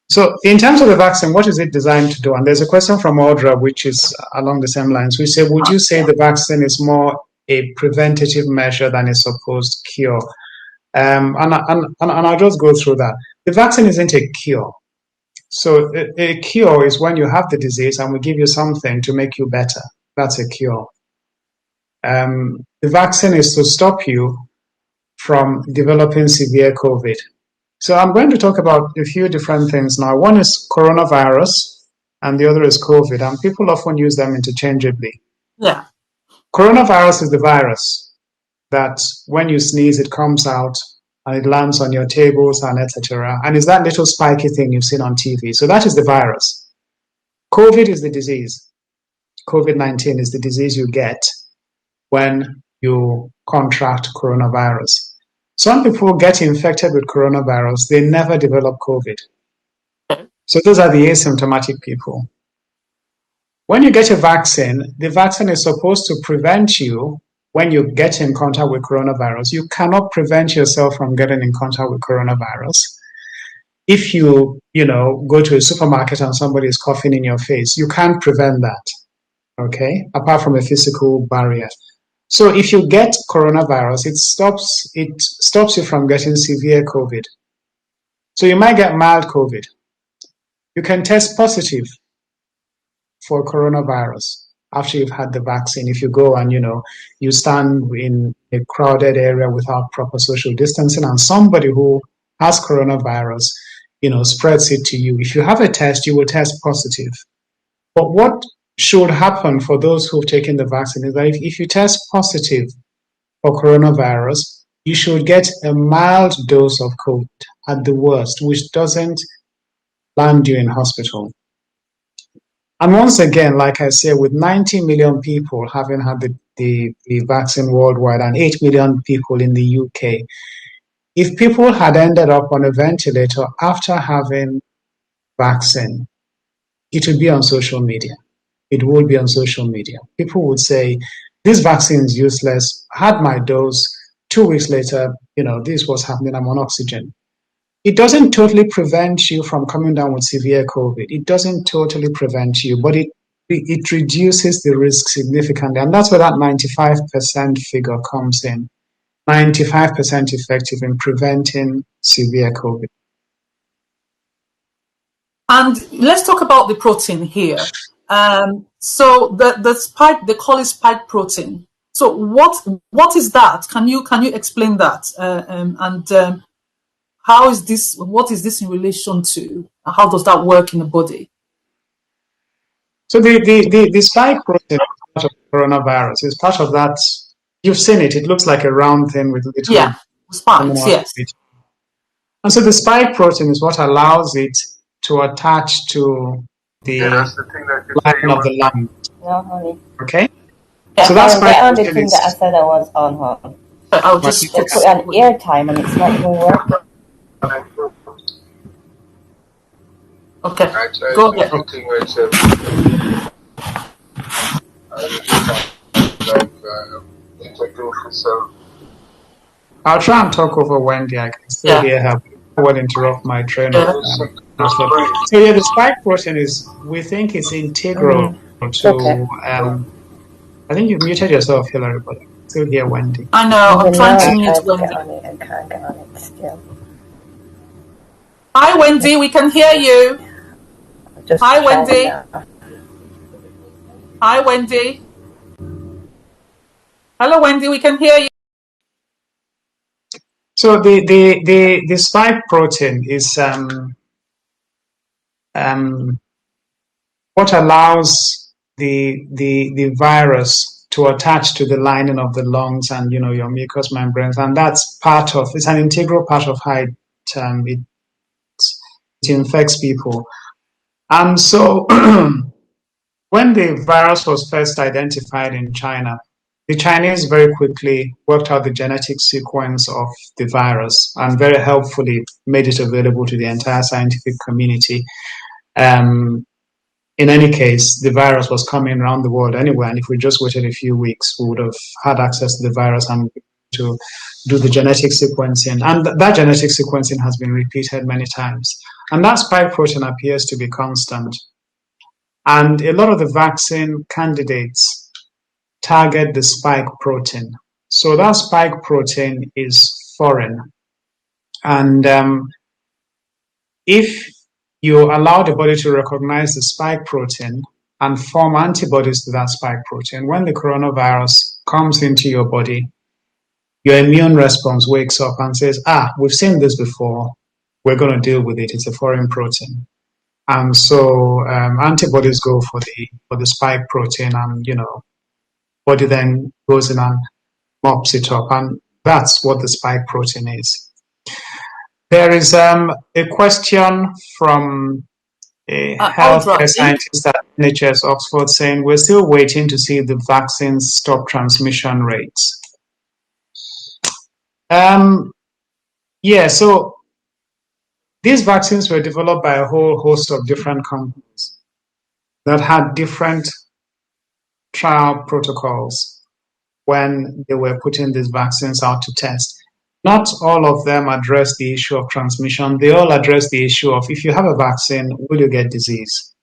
So in terms of the vaccine, what is it designed to do? And there's a question from Audra, which is along the same lines. We say, would you say the vaccine is more a preventative measure than a supposed cure? And I'll just go through that. The vaccine isn't a cure. So a cure is when you have the disease and we give you something to make you better. That's a cure. The vaccine is to stop you from developing severe COVID. So I'm going to talk about a few different things now. One is coronavirus, and the other is COVID, and people often use them interchangeably. Yeah. Coronavirus is the virus that when you sneeze, it comes out and it lands on your tables and etc. And it's that little spiky thing you've seen on TV. So that is the virus. COVID is the disease. COVID-19 is the disease you get when you contract coronavirus. Some people get infected with coronavirus, they never develop COVID. So those are the asymptomatic people. When you get a vaccine, the vaccine is supposed to prevent you when you get in contact with coronavirus. You cannot prevent yourself from getting in contact with coronavirus. If you go to a supermarket and somebody is coughing in your face, you can't prevent that, okay, apart from a physical barrier. So if you get coronavirus, it stops you from getting severe COVID. So you might get mild COVID. You can test positive for coronavirus after you've had the vaccine. If you go and, you stand in a crowded area without proper social distancing and somebody who has coronavirus, spreads it to you. If you have a test, you will test positive. But what should happen for those who've taken the vaccine is that if you test positive for coronavirus, you should get a mild dose of COVID at the worst, which doesn't land you in hospital. And once again, like I say, with 90 million people having had the vaccine worldwide and 8 million people in the UK, if people had ended up on a ventilator after having vaccine, it would be on social media. It would be on social media. People would say, this vaccine is useless, had my dose, 2 weeks later, this was happening, I'm on oxygen. It doesn't totally prevent you from coming down with severe COVID. It doesn't totally prevent you, but it reduces the risk significantly. And that's where that 95% figure comes in. 95% effective in preventing severe COVID. And let's talk about the protein here. So the spike, they call it spike protein. So what is that? Can you explain that? How is this? What is this in relation to? How does that work in the body? So the spike protein is part of coronavirus. Is part of that. You've seen it. It looks like a round thing with little spikes. Yes. And so the spike protein is what allows it to attach to the line of the lung. No, honey. Okay. Yeah, so that's get on the thing that I said I was on, honey. I'll just put on airtime and it's not even working. Okay, go ahead. I'll try and talk over Wendy. I can still hear her. I won't interrupt my train of So yeah, the spike protein we think it's integral to. I think you've muted yourself, Hillary, but I can still hear Wendy. I know. I'm trying to mute Wendy. I can't get on it still. Hi, Wendy. We can hear you. Hi, Wendy. Hi, Wendy. Hello, Wendy. We can hear you. So the spike protein is what allows the virus to attach to the lining of the lungs and your mucous membranes, and that's it's an integral part of how it infects people. And so when the virus was first identified in China, the Chinese very quickly worked out the genetic sequence of the virus and very helpfully made it available to the entire scientific community. In any case, the virus was coming around the world anyway, and if we just waited a few weeks, we would have had access to the virus and to do the genetic sequencing. And that genetic sequencing has been repeated many times. And that spike protein appears to be constant. And a lot of the vaccine candidates target the spike protein. So that spike protein is foreign. And if you allow the body to recognize the spike protein and form antibodies to that spike protein, when the coronavirus comes into your body, your immune response wakes up and says, we've seen this before, we're going to deal with it, it's a foreign protein. And so antibodies go for the spike protein, and body then goes in and mops it up, and that's what the spike protein is. There is a question from a healthcare scientist at NHS Oxford saying we're still waiting to see if the vaccines stop transmission rates. Yeah, so these vaccines were developed by a whole host of different companies that had different trial protocols when they were putting these vaccines out to test. Not all of them address the issue of transmission. They all address the issue of if you have a vaccine, will you get disease?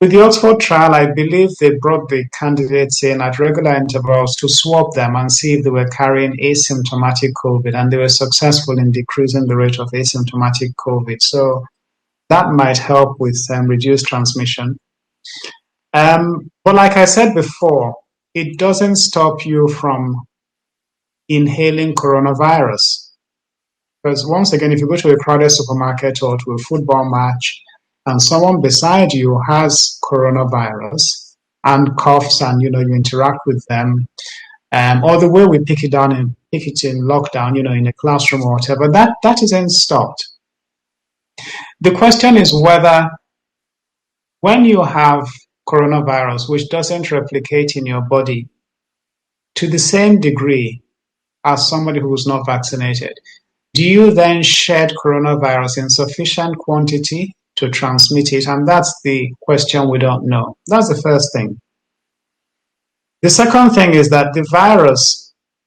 With the Oxford trial, I believe they brought the candidates in at regular intervals to swab them and see if they were carrying asymptomatic COVID, and they were successful in decreasing the rate of asymptomatic COVID. So that might help with reduced transmission. But like I said before, it doesn't stop you from inhaling coronavirus. Because once again, if you go to a crowded supermarket or to a football match and someone beside you has coronavirus and coughs and you interact with them, or the way we pick it in lockdown, in a classroom or whatever, that isn't stopped. The question is whether when you have coronavirus, which doesn't replicate in your body to the same degree as somebody who is not vaccinated, do you then shed coronavirus in sufficient quantity to transmit it? And that's the question we don't know. That's the first thing. The second thing is that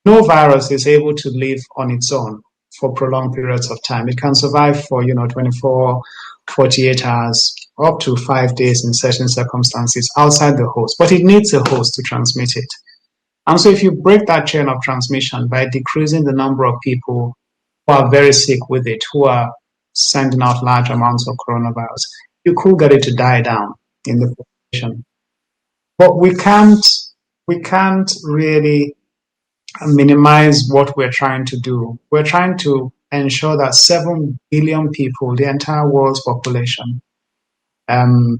no virus is able to live on its own for prolonged periods of time. It can survive for 24, 48 hours, up to 5 days in certain circumstances outside the host, but it needs a host to transmit it. And so if you break that chain of transmission by decreasing the number of people who are very sick with it, who are sending out large amounts of coronavirus, you could get it to die down in the population. But we can't really minimize what we're trying to do. We're trying to ensure that 7 billion people, the entire world's population, have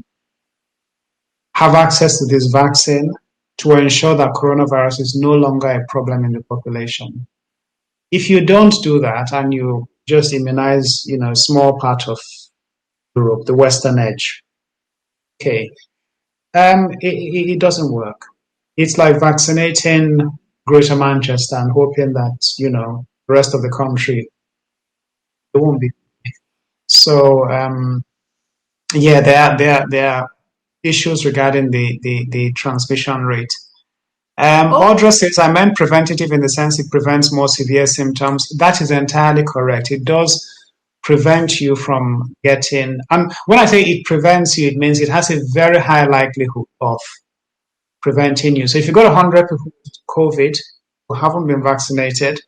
access to this vaccine to ensure that coronavirus is no longer a problem in the population. If you don't do that and you just immunize, a small part of Europe, the Western edge, okay, it doesn't work. It's like vaccinating Greater Manchester and hoping that, the rest of the country, it won't be. So, yeah, there are issues regarding the transmission rate. Audra says, I meant preventative in the sense it prevents more severe symptoms. That is entirely correct. It does prevent you from getting, and when I say it prevents you, it means it has a very high likelihood of preventing you. So if you've got 100 people with COVID who haven't been vaccinated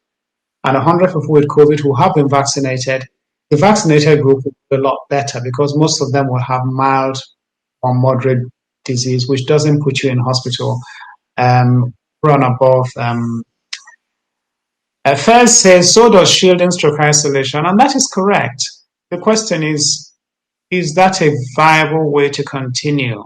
and 100 people with COVID who have been vaccinated, the vaccinated group will be a lot better because most of them will have mild or moderate disease, which doesn't put you in hospital. Run above. First says, so does shielding stroke isolation, and that is correct. The question is that a viable way to continue?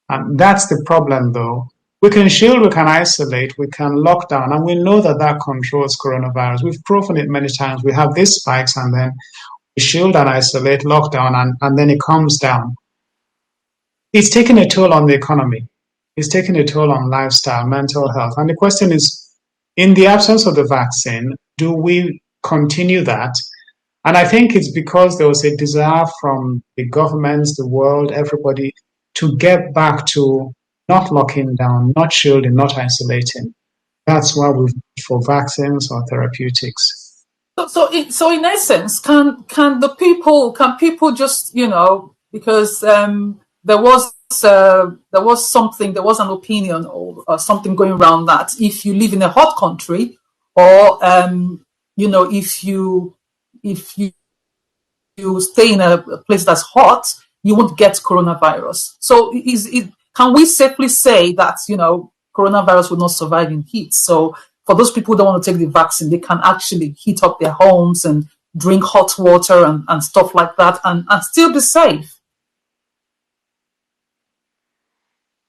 And that's the problem, though. We can shield, we can isolate, we can lock down, and we know that controls coronavirus. We've proven it many times. We have these spikes, and then we shield and isolate, lock down, and then it comes down. It's taking a toll on the economy. It's taking a toll on lifestyle, mental health. And the question is, in the absence of the vaccine, do we continue that? And I think it's because there was a desire from the governments, the world, everybody, to get back to not locking down, not shielding, not isolating. That's why we've for vaccines or therapeutics. So in essence, can people just, because there was an opinion or something going around that if you live in a hot country or if you stay in a place that's hot, you won't get coronavirus. So can we safely say that coronavirus will not survive in heat? So for those people who don't want to take the vaccine, they can actually heat up their homes and drink hot water and stuff like that and still be safe.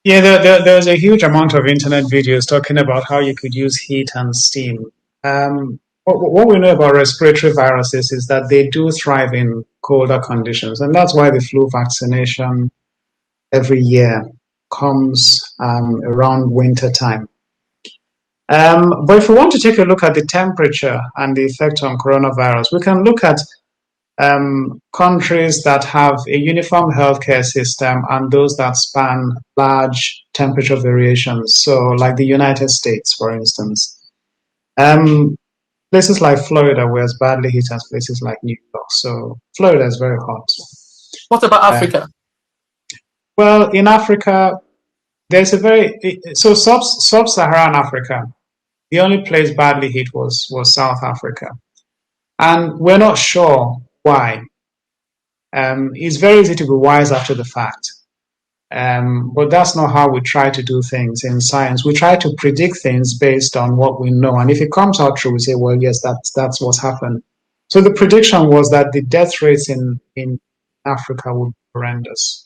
Yeah, there's a huge amount of internet videos talking about how you could use heat and steam. What we know about respiratory viruses is that they do thrive in colder conditions, and that's why the flu vaccination every year comes around winter time. But if we want to take a look at the temperature and the effect on coronavirus, we can look at countries that have a uniform healthcare system and those that span large temperature variations. So, like the United States, for instance. Places like Florida were as badly hit as places like New York. So, Florida is very hot. What about Africa? Well, in Africa, there's a sub-Saharan Africa. The only place badly hit was South Africa. And we're not sure why. It's very easy to be wise after the fact. But that's not how we try to do things in science. We try to predict things based on what we know. And if it comes out true, we say, well, yes, that's what's happened. So the prediction was that the death rates in Africa would be horrendous.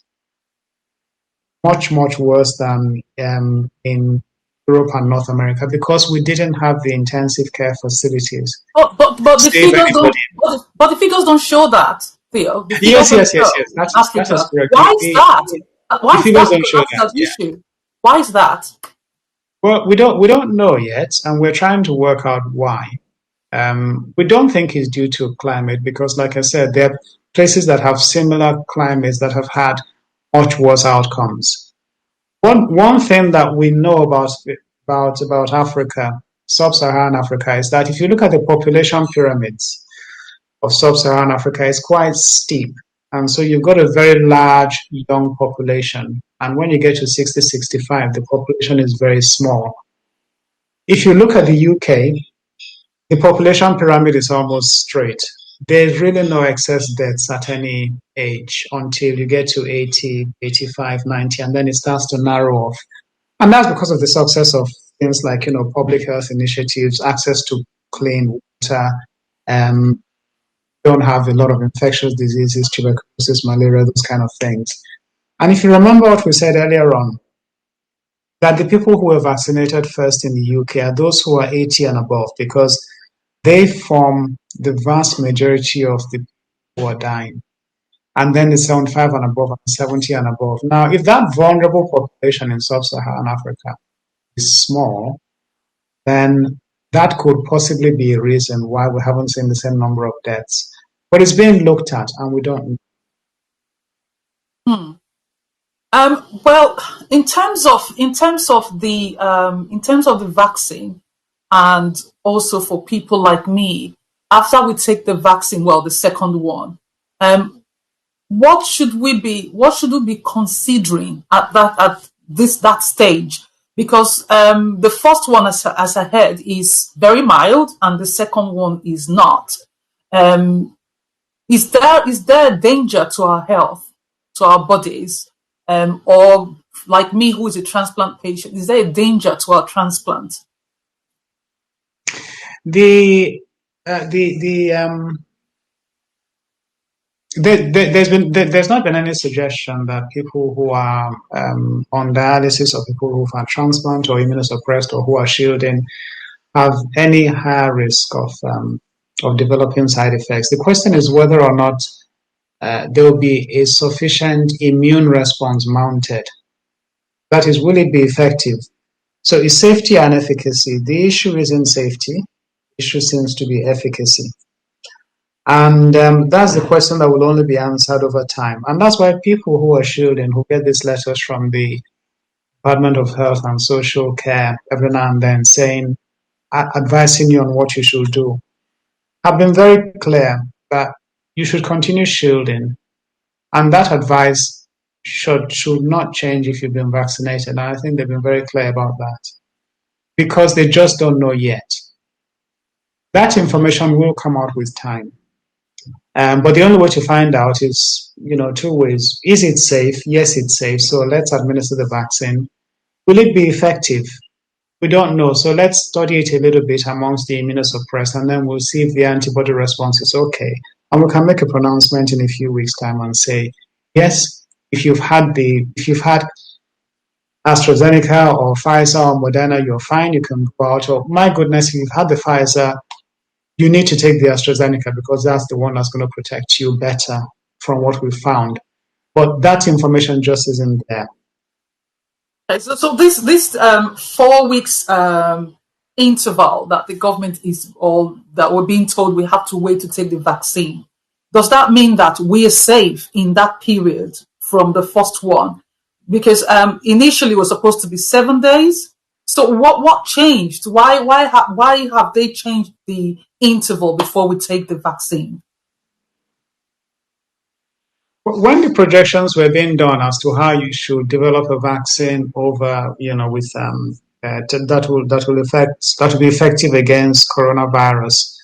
Much, much worse than in Europe and North America because we didn't have the intensive care facilities. But the figures don't show that, Theo. Yes. That is correct. Why is that? Why is that? That's the issue. Why is that? Well, we don't know yet, and we're trying to work out why. We don't think it's due to climate because, like I said, there are places that have similar climates that have had much worse outcomes. One thing that we know about Africa, sub-Saharan Africa, is that if you look at the population pyramids of sub-Saharan Africa, it's quite steep. And so you've got a very large young population. And when you get to 60, 65, the population is very small. If you look at the UK, the population pyramid is almost straight. There's really no excess deaths at any age until you get to 80, 85, 90, and then it starts to narrow off. And that's because of the success of things like, public health initiatives, access to clean water, don't have a lot of infectious diseases, tuberculosis, malaria, those kind of things. And if you remember what we said earlier on, that the people who were vaccinated first in the UK are those who are 80 and above, because they form the vast majority of the people who are dying. And then the 75 and above and 70 and above. Now, if that vulnerable population in sub-Saharan Africa is small, then that could possibly be a reason why we haven't seen the same number of deaths. But it's being looked at, and we don't know. Well, in terms of the vaccine, and also for people like me, after we take the vaccine, well, the second one, what should we be considering at that stage? Because the first one, as I heard, is very mild, and the second one is not. Is there a danger to our health, to our bodies, or like me, who is a transplant patient, is there a danger to our transplant? There's not been any suggestion that people who are on dialysis or people who've had transplant or immunosuppressed or who are shielding have any higher risk of developing side effects. The question is whether or not there will be a sufficient immune response mounted. That is, will it be effective? So it's safety and efficacy. The issue isn't safety. The issue seems to be efficacy. And that's the question that will only be answered over time. And that's why people who are shielding, who get these letters from the Department of Health and Social Care every now and then saying, advising you on what you should do, have been very clear that you should continue shielding. And that advice should not change if you've been vaccinated. And I think they've been very clear about that. Because they just don't know yet. That information will come out with time. But the only way to find out is, two ways. Is it safe? Yes, it's safe. So let's administer the vaccine. Will it be effective? We don't know. So let's study it a little bit amongst the immunosuppressed, and then we'll see if the antibody response is okay. And we can make a pronouncement in a few weeks' time and say, yes, if you've had AstraZeneca or Pfizer or Moderna, you're fine, you can go out. Or my goodness, if you've had the Pfizer, you need to take the AstraZeneca because that's the one that's going to protect you better from what we found. But that information just isn't there. So this 4 weeks interval that the government is all that we're being told we have to wait to take the vaccine, does that mean that we are safe in that period from the first one? Because initially it was supposed to be 7 days. So what changed? Why have they changed the interval before we take the vaccine? When the projections were being done as to how you should develop a vaccine over, with that will be effective against coronavirus,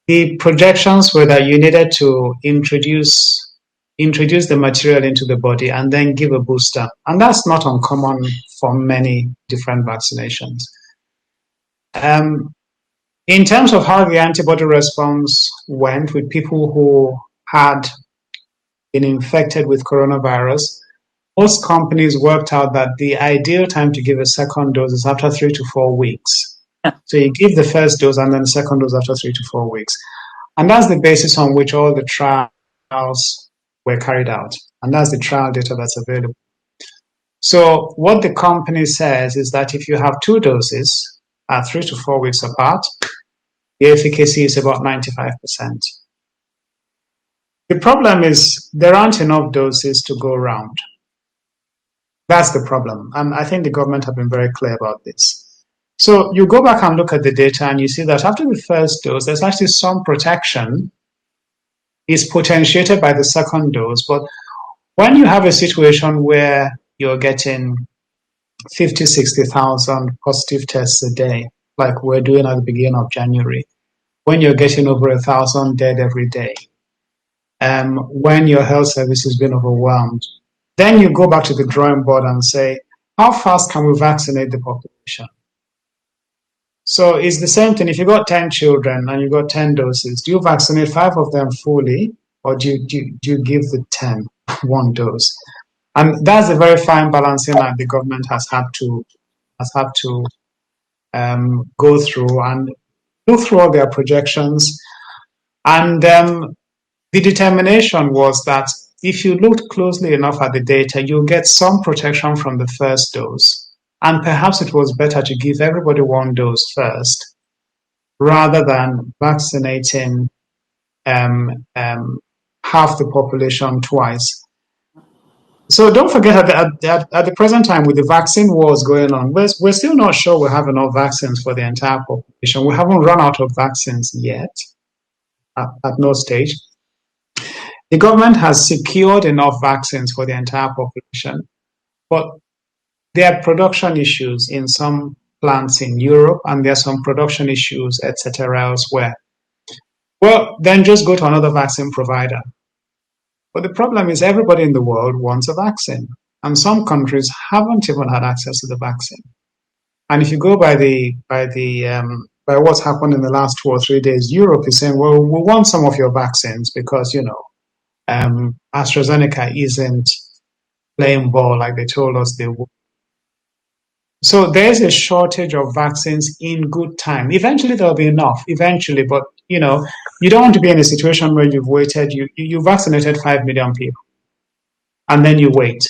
the projections were that you needed to introduce the material into the body and then give a booster, and that's not uncommon for many different vaccinations. In terms of how the antibody response went with people who had been infected with coronavirus, most companies worked out that the ideal time to give a second dose is after 3 to 4 weeks. So you give the first dose and then the second dose after 3 to 4 weeks. And that's the basis on which all the trials were carried out. And that's the trial data that's available. So what the company says is that if you have 2 doses at 3 to 4 weeks apart, the efficacy is about 95%. The problem is there aren't enough doses to go around. That's the problem. And I think the government have been very clear about this. So you go back and look at the data and you see that after the first dose, there's actually some protection is potentiated by the second dose. But when you have a situation where you're getting 50, 60,000 positive tests a day, like we're doing at the beginning of January, when you're getting over 1,000 dead every day, when your health service has been overwhelmed, then you go back to the drawing board and say, how fast can we vaccinate the population? So it's the same thing. If you got 10 children and you got 10 doses, do you vaccinate 5 of them fully, or do you give the 10 one dose? And that's a very fine balancing that the government has had to go through and look through all their projections. And the determination was that if you looked closely enough at the data, you'll get some protection from the first dose. And perhaps it was better to give everybody one dose first rather than vaccinating half the population twice. So don't forget at the present time with the vaccine wars going on, we're still not sure we have enough vaccines for the entire population. We haven't run out of vaccines yet at no stage. The government has secured enough vaccines for the entire population, but there are production issues in some plants in Europe, and there are some production issues, etc., elsewhere. Well, then just go to another vaccine provider. But the problem is everybody in the world wants a vaccine, and some countries haven't even had access to the vaccine. And if you go by what's happened in the last 2 or 3 days, Europe is saying, well, we want some of your vaccines because, AstraZeneca isn't playing ball like they told us they would. So there's a shortage of vaccines in good time. Eventually there'll be enough, but you don't want to be in a situation where you've waited, you vaccinated 5 million people, and then you wait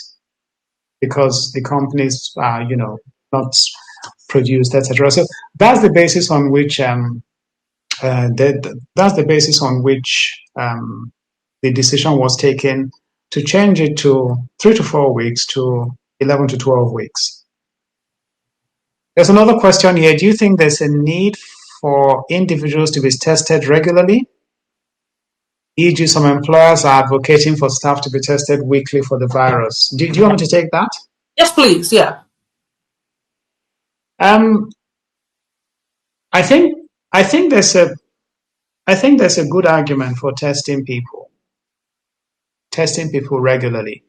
because the companies are, not produced, etc. So that's the basis on which the decision was taken to change it to 3 to 4 weeks to 11 to 12 weeks. There's another question here. Do you think there's a need for individuals to be tested regularly? E.g., some employers are advocating for staff to be tested weekly for the virus. Do you want me to take that? Yes, please. Yeah. I think there's a good argument for testing people regularly,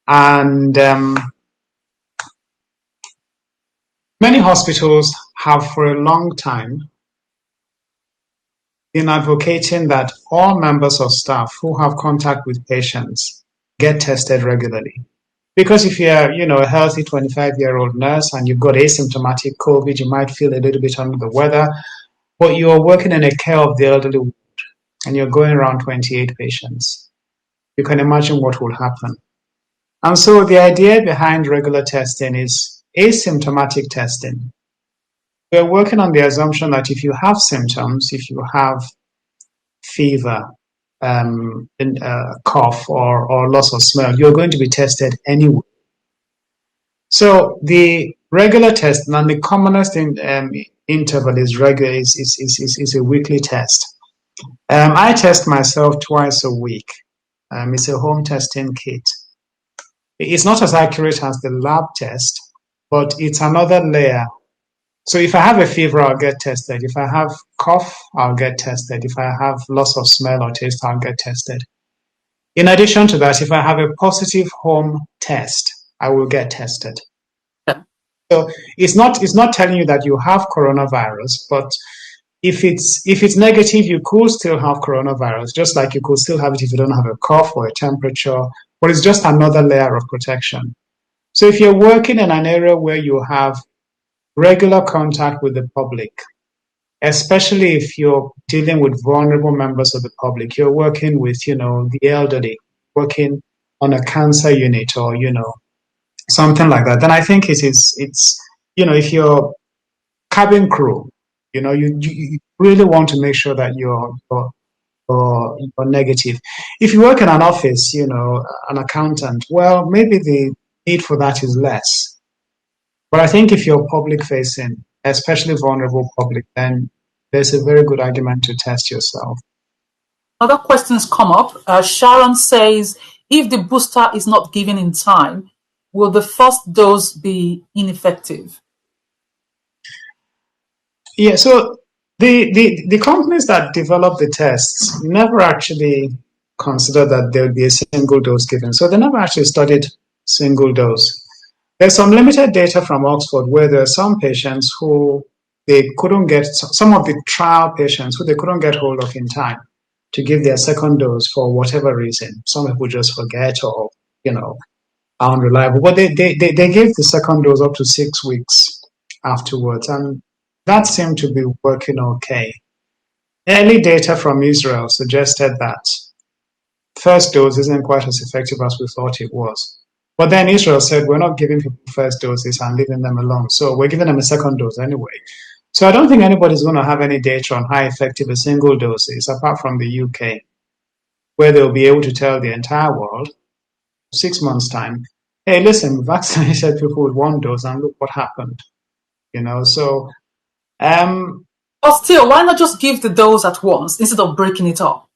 and Many hospitals have for a long time been advocating that all members of staff who have contact with patients get tested regularly. Because if you're, a healthy 25-year-old nurse and you've got asymptomatic COVID, you might feel a little bit under the weather, but you're working in a care of the elderly ward and you're going around 28 patients. You can imagine what will happen. And so the idea behind regular testing is asymptomatic testing. We're working on the assumption that if you have symptoms, if you have fever, cough, or loss of smell, you're going to be tested anyway. So the regular test, and the commonest interval is regular is a weekly test. I test myself twice a week. It's a home testing kit. It's not as accurate as the lab test, but it's another layer. So if I have a fever, I'll get tested. If I have cough, I'll get tested. If I have loss of smell or taste, I'll get tested. In addition to that, if I have a positive home test, I will get tested. So it's not telling you that you have coronavirus, but if it's negative, you could still have coronavirus, just like you could still have it if you don't have a cough or a temperature, but it's just another layer of protection. So if you're working in an area where you have regular contact with the public, especially if you're dealing with vulnerable members of the public, you're working with, the elderly, working on a cancer unit or, something like that, then I think it's if you're cabin crew, you really want to make sure that you're negative. If you work in an office, an accountant, well, maybe the need for that is less. But I think if you're public facing, especially vulnerable public, then there's a very good argument to test yourself. Other questions come up. Sharon says, if the booster is not given in time, will the first dose be ineffective? Yeah, so the companies that develop the tests never actually consider that there would be a single dose given. So they never actually studied single dose. There's some limited data from Oxford where there are some patients who they couldn't get, some of the trial patients who they couldn't get hold of in time to give their second dose for whatever reason. Some people just forget or, are unreliable. But they gave the second dose up to 6 weeks afterwards, and that seemed to be working okay. Early data from Israel suggested that first dose isn't quite as effective as we thought it was. But then Israel said, we're not giving people first doses and leaving them alone. So we're giving them a second dose anyway. So I don't think anybody's going to have any data on how effective a single dose is, apart from the UK, where they'll be able to tell the entire world, 6 months' time, hey, listen, vaccinated people with one dose and look what happened. So... but still, why not just give the dose at once instead of breaking it up?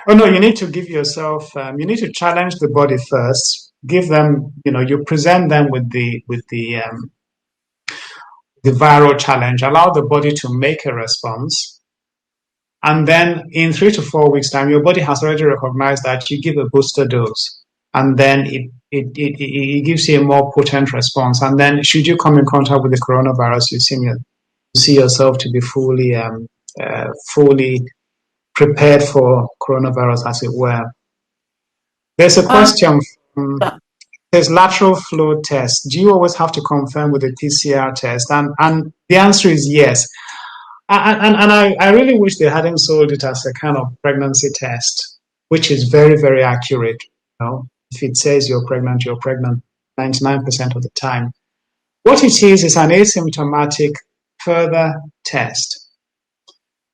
Oh, no, you need to give yourself, you need to challenge the body first. Give them, you present them with the viral challenge, allow the body to make a response. And then in 3 to 4 weeks' time, your body has already recognized that you give a booster dose. And then it gives you a more potent response. And then should you come in contact with the coronavirus, you see yourself to be fully prepared for coronavirus, as it were. There's a question from... There's lateral flow test. Do you always have to confirm with a PCR test? And the answer is yes. And I really wish they hadn't sold it as a kind of pregnancy test, which is very, very accurate. If it says you're pregnant 99% of the time. What it is an asymptomatic further test.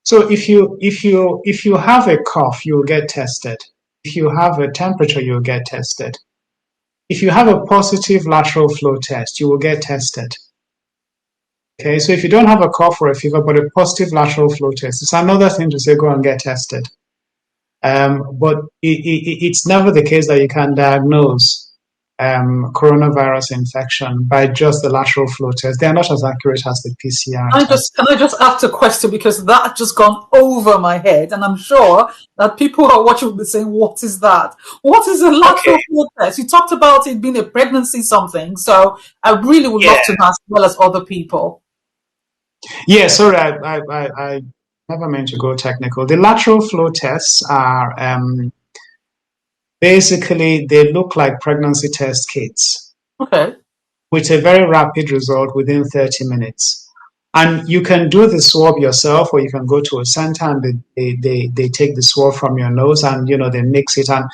So if you have a cough, you'll get tested. If you have a temperature, you'll get tested. If you have a positive lateral flow test, you will get tested. Okay, so if you don't have a cough or a fever, but a positive lateral flow test, it's another thing to say go and get tested. But it's never the case that you can diagnose coronavirus infection by just the lateral flow test. They are not as accurate as the PCR test. Can I just ask a question, because that just gone over my head, and I'm sure that people who are watching will be saying, "What is that? What is a lateral flow test?" You talked about it being a pregnancy something, so I really would love to know as well as other people. Yeah, sorry, I never meant to go technical. The lateral flow tests are basically, they look like pregnancy test kits. Okay. With a very rapid result within 30 minutes. And you can do the swab yourself, or you can go to a center and they take the swab from your nose and, they mix it and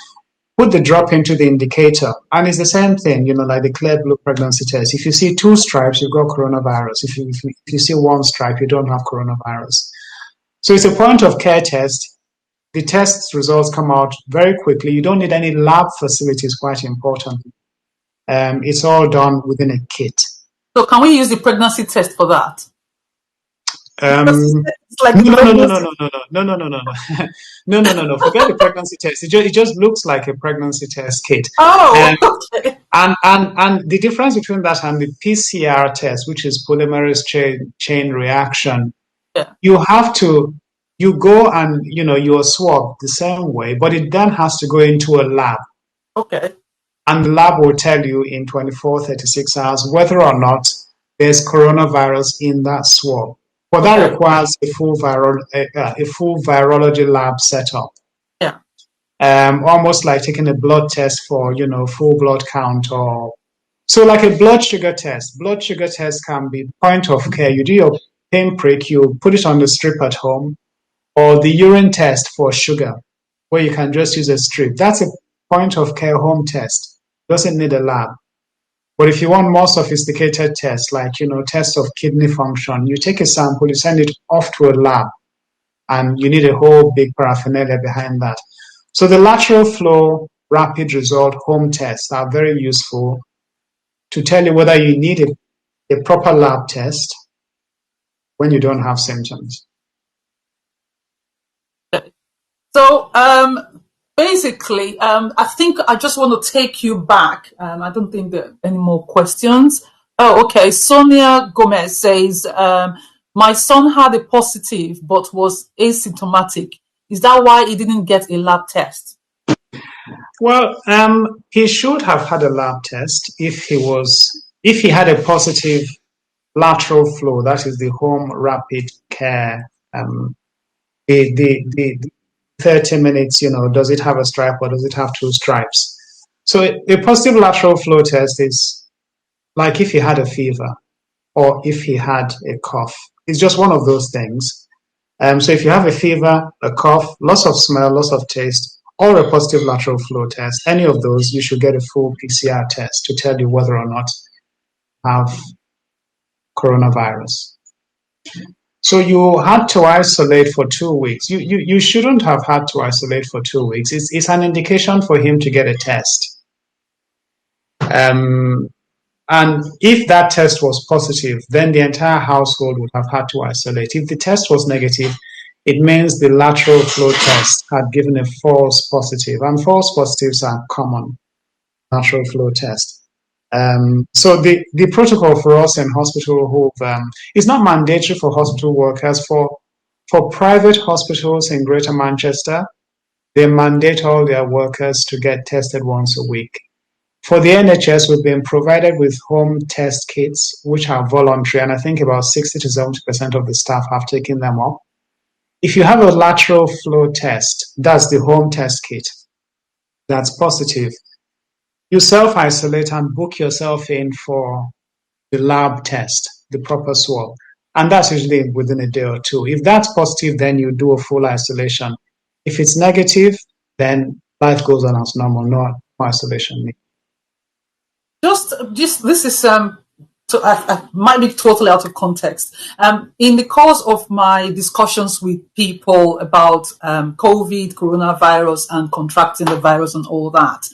put the drop into the indicator. And it's the same thing, like the clear blue pregnancy test. If you see 2 stripes, you've got coronavirus. If you see 1 stripe, you don't have coronavirus. So it's a point of care test. The test results come out very quickly. You don't need any lab facilities, quite important. It's all done within a kit. So can we use the pregnancy test for that? No. Forget the pregnancy test. It just looks like a pregnancy test kit. Oh, okay. And the difference between that and the PCR test, which is polymerase chain reaction, you go and you are swabbed the same way, but it then has to go into a lab. Okay. And the lab will tell you in 24, 36 hours whether or not there's coronavirus in that swab. But that requires a full virology lab setup. Yeah. Almost like taking a blood test for, full blood count, or so like a blood sugar test. Blood sugar test can be point of care. You do your pinprick, you put it on the strip at home, or the urine test for sugar, where you can just use a strip. That's a point of care home test. Doesn't need a lab. But if you want more sophisticated tests, like, test of kidney function, you take a sample, you send it off to a lab, and you need a whole big paraphernalia behind that. So the lateral flow rapid result home tests are very useful to tell you whether you need a proper lab test when you don't have symptoms. So, basically, I think I just want to take you back. I don't think there are any more questions. Oh, okay. Sonia Gomez says, my son had a positive but was asymptomatic. Is that why he didn't get a lab test? Well, he should have had a lab test if he had a positive lateral flow. That is the home rapid care. The 30 minutes, does it have a stripe or does it have 2 stripes? So a positive lateral flow test is like if he had a fever or if he had a cough. It's just one of those things. So if you have a fever, a cough, loss of smell, loss of taste, or a positive lateral flow test, any of those, you should get a full PCR test to tell you whether or not you have coronavirus. So you had to isolate for 2 weeks. You shouldn't have had to isolate for 2 weeks. It's an indication for him to get a test. And if that test was positive, then the entire household would have had to isolate. If the test was negative, it means the lateral flow test had given a false positive, and false positives are common lateral flow test. So the protocol for us in hospital is not mandatory for hospital workers. For private hospitals in Greater Manchester, they mandate all their workers to get tested once a week. For the NHS, we've been provided with home test kits, which are voluntary, and I think about 60 to 70% of the staff have taken them up. If you have a lateral flow test, that's the home test kit, that's positive, you self-isolate and book yourself in for the lab test, the proper swab. And that's usually within a day or 2. If that's positive, then you do a full isolation. If it's negative, then life goes on as normal, no isolation. This is I might be totally out of context. In the course of my discussions with people about COVID, coronavirus, and contracting the virus and all that,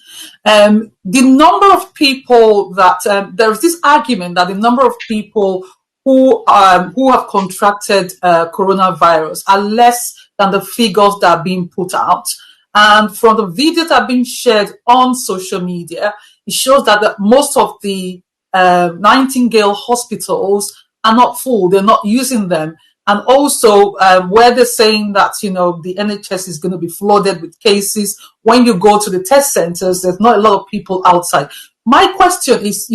the number of people that there's this argument that the number of people who have contracted coronavirus are less than the figures that are being put out. And from the videos that are being shared on social media, it shows that most of the Nightingale hospitals are not full. They're not using them. And also where they're saying that, the NHS is going to be flooded with cases. When you go to the test centers, there's not a lot of people outside. My question is,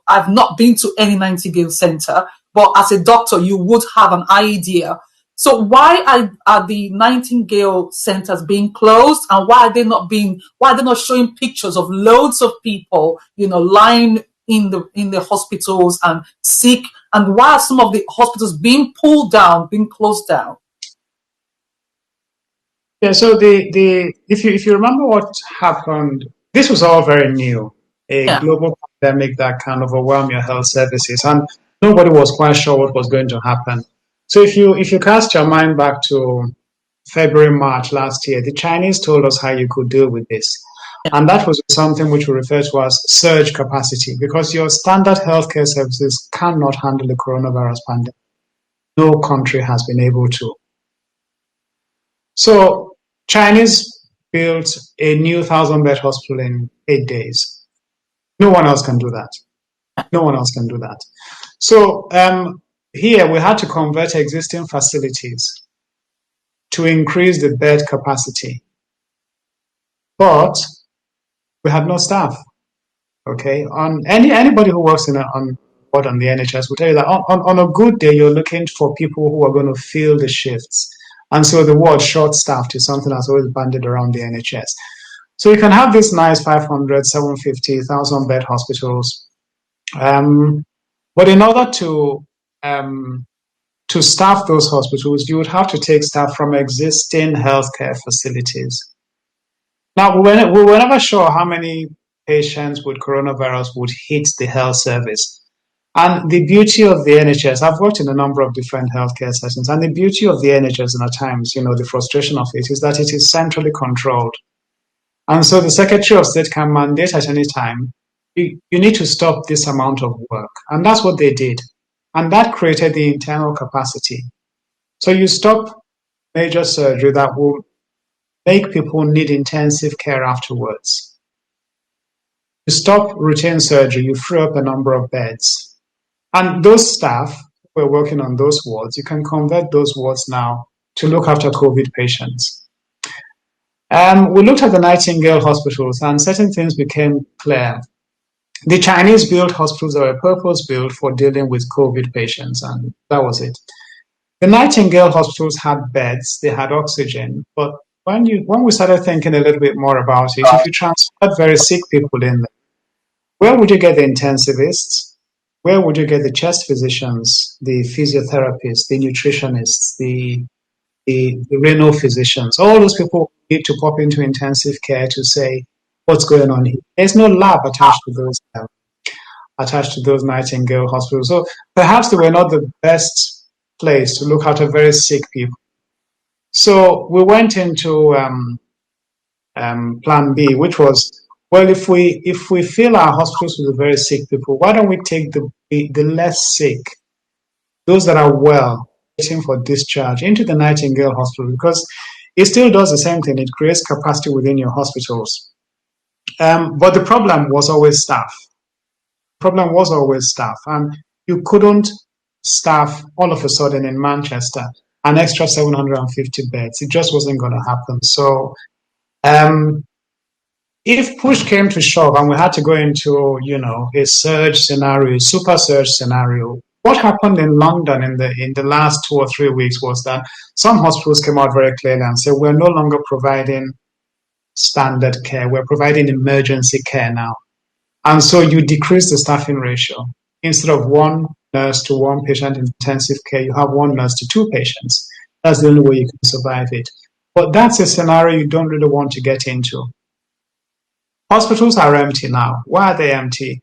I've not been to any Nightingale center, but as a doctor, you would have an idea. So why are the Nightingale centers being closed, and why are they not showing pictures of loads of people, lying in the hospitals and sick, and why are some of the hospitals being pulled down, being closed down? Yeah, so if you remember what happened, this was all very new, a global pandemic that can overwhelm your health services, and nobody was quite sure what was going to happen. So if you cast your mind back to February, March last year, the Chinese told us how you could deal with this. And that was something which we refer to as surge capacity, because your standard healthcare services cannot handle the coronavirus pandemic. No country has been able to. So Chinese built a new 1,000-bed hospital in 8 days. No one else can do that. No one else can do that. So here we had to convert existing facilities to increase the bed capacity. But we had no staff. Okay, anybody who works on the NHS will tell you that on a good day you're looking for people who are going to fill the shifts, and so the word short-staffed is something that's always bandied around the NHS. So you can have these nice 500, 750, 1,000-bed hospitals, but in order to staff those hospitals, you would have to take staff from existing healthcare facilities. Now, we were never sure how many patients with coronavirus would hit the health service. And the beauty of the NHS, I've worked in a number of different healthcare settings, and the beauty of the NHS, and at times, the frustration of it, is that it is centrally controlled. And so the Secretary of State can mandate at any time, you need to stop this amount of work. And that's what they did. And that created the internal capacity. So you stop major surgery that will make people need intensive care afterwards. You stop routine surgery, you free up a number of beds. And those staff who are working on those wards, you can convert those wards now to look after COVID patients. We looked at the Nightingale hospitals, and certain things became clear. The Chinese built hospitals that were purpose-built for dealing with COVID patients, and that was it. The Nightingale hospitals had beds, they had oxygen, but when we started thinking a little bit more about it, if you transferred very sick people in there, where would you get the intensivists? Where would you get the chest physicians, the physiotherapists, the nutritionists, the renal physicians? All those people need to pop into intensive care to say, what's going on here? There's no lab attached to those Nightingale hospitals. So perhaps they were not the best place to look after very sick people. So we went into plan B, which was, well, if we fill our hospitals with the very sick people, why don't we take the less sick, those that are well, waiting for discharge, into the Nightingale hospital, because it still does the same thing. It creates capacity within your hospitals. But the problem was always staff. And you couldn't staff all of a sudden in Manchester an extra 750 beds. It just wasn't going to happen. So if push came to shove and we had to go into, a surge scenario, super surge scenario, what happened in London in the last 2 or 3 weeks was that some hospitals came out very clearly and said, we're no longer providing standard care, we're providing emergency care now. And so you decrease the staffing ratio. Instead of 1 nurse to 1 patient in intensive care, you have 1 nurse to 2 patients. That's the only way you can survive it. But that's a scenario you don't really want to get into. Hospitals are empty now. Why are they empty?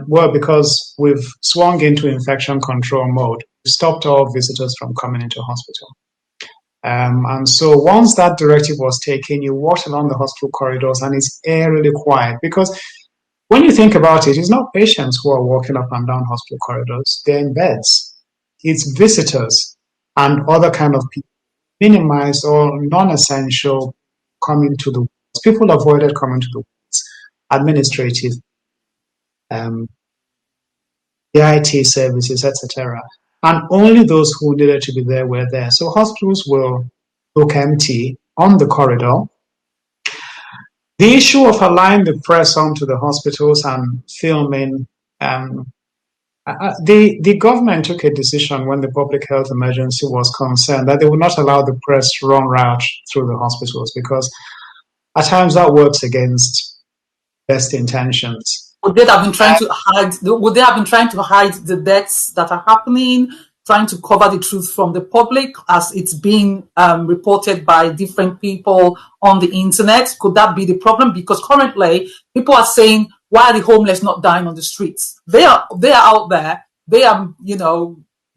Well, because we've swung into infection control mode. We stopped all visitors from coming into hospital. And so once that directive was taken, you walked along the hospital corridors and it's eerily quiet, because when you think about it, it's not patients who are walking up and down hospital corridors. They're in beds. It's visitors and other kind of people. Minimized or non-essential coming to the wards. People avoided coming to the wards. Administrative. um, the IT services, etc. And only those who needed to be there were there. So hospitals will look empty on the corridor. The issue of allowing the press onto the hospitals and filming, the government took a decision when the public health emergency was concerned that they would not allow the press run riot through the hospitals because at times that works against best intentions. Would they have been trying to hide? Would they have been trying to hide the deaths that are happening, trying to cover the truth from the public as it's being reported by different people on the internet? Could that be the problem? Because currently, people are saying, "Why are the homeless not dying on the streets? They are out there. They are,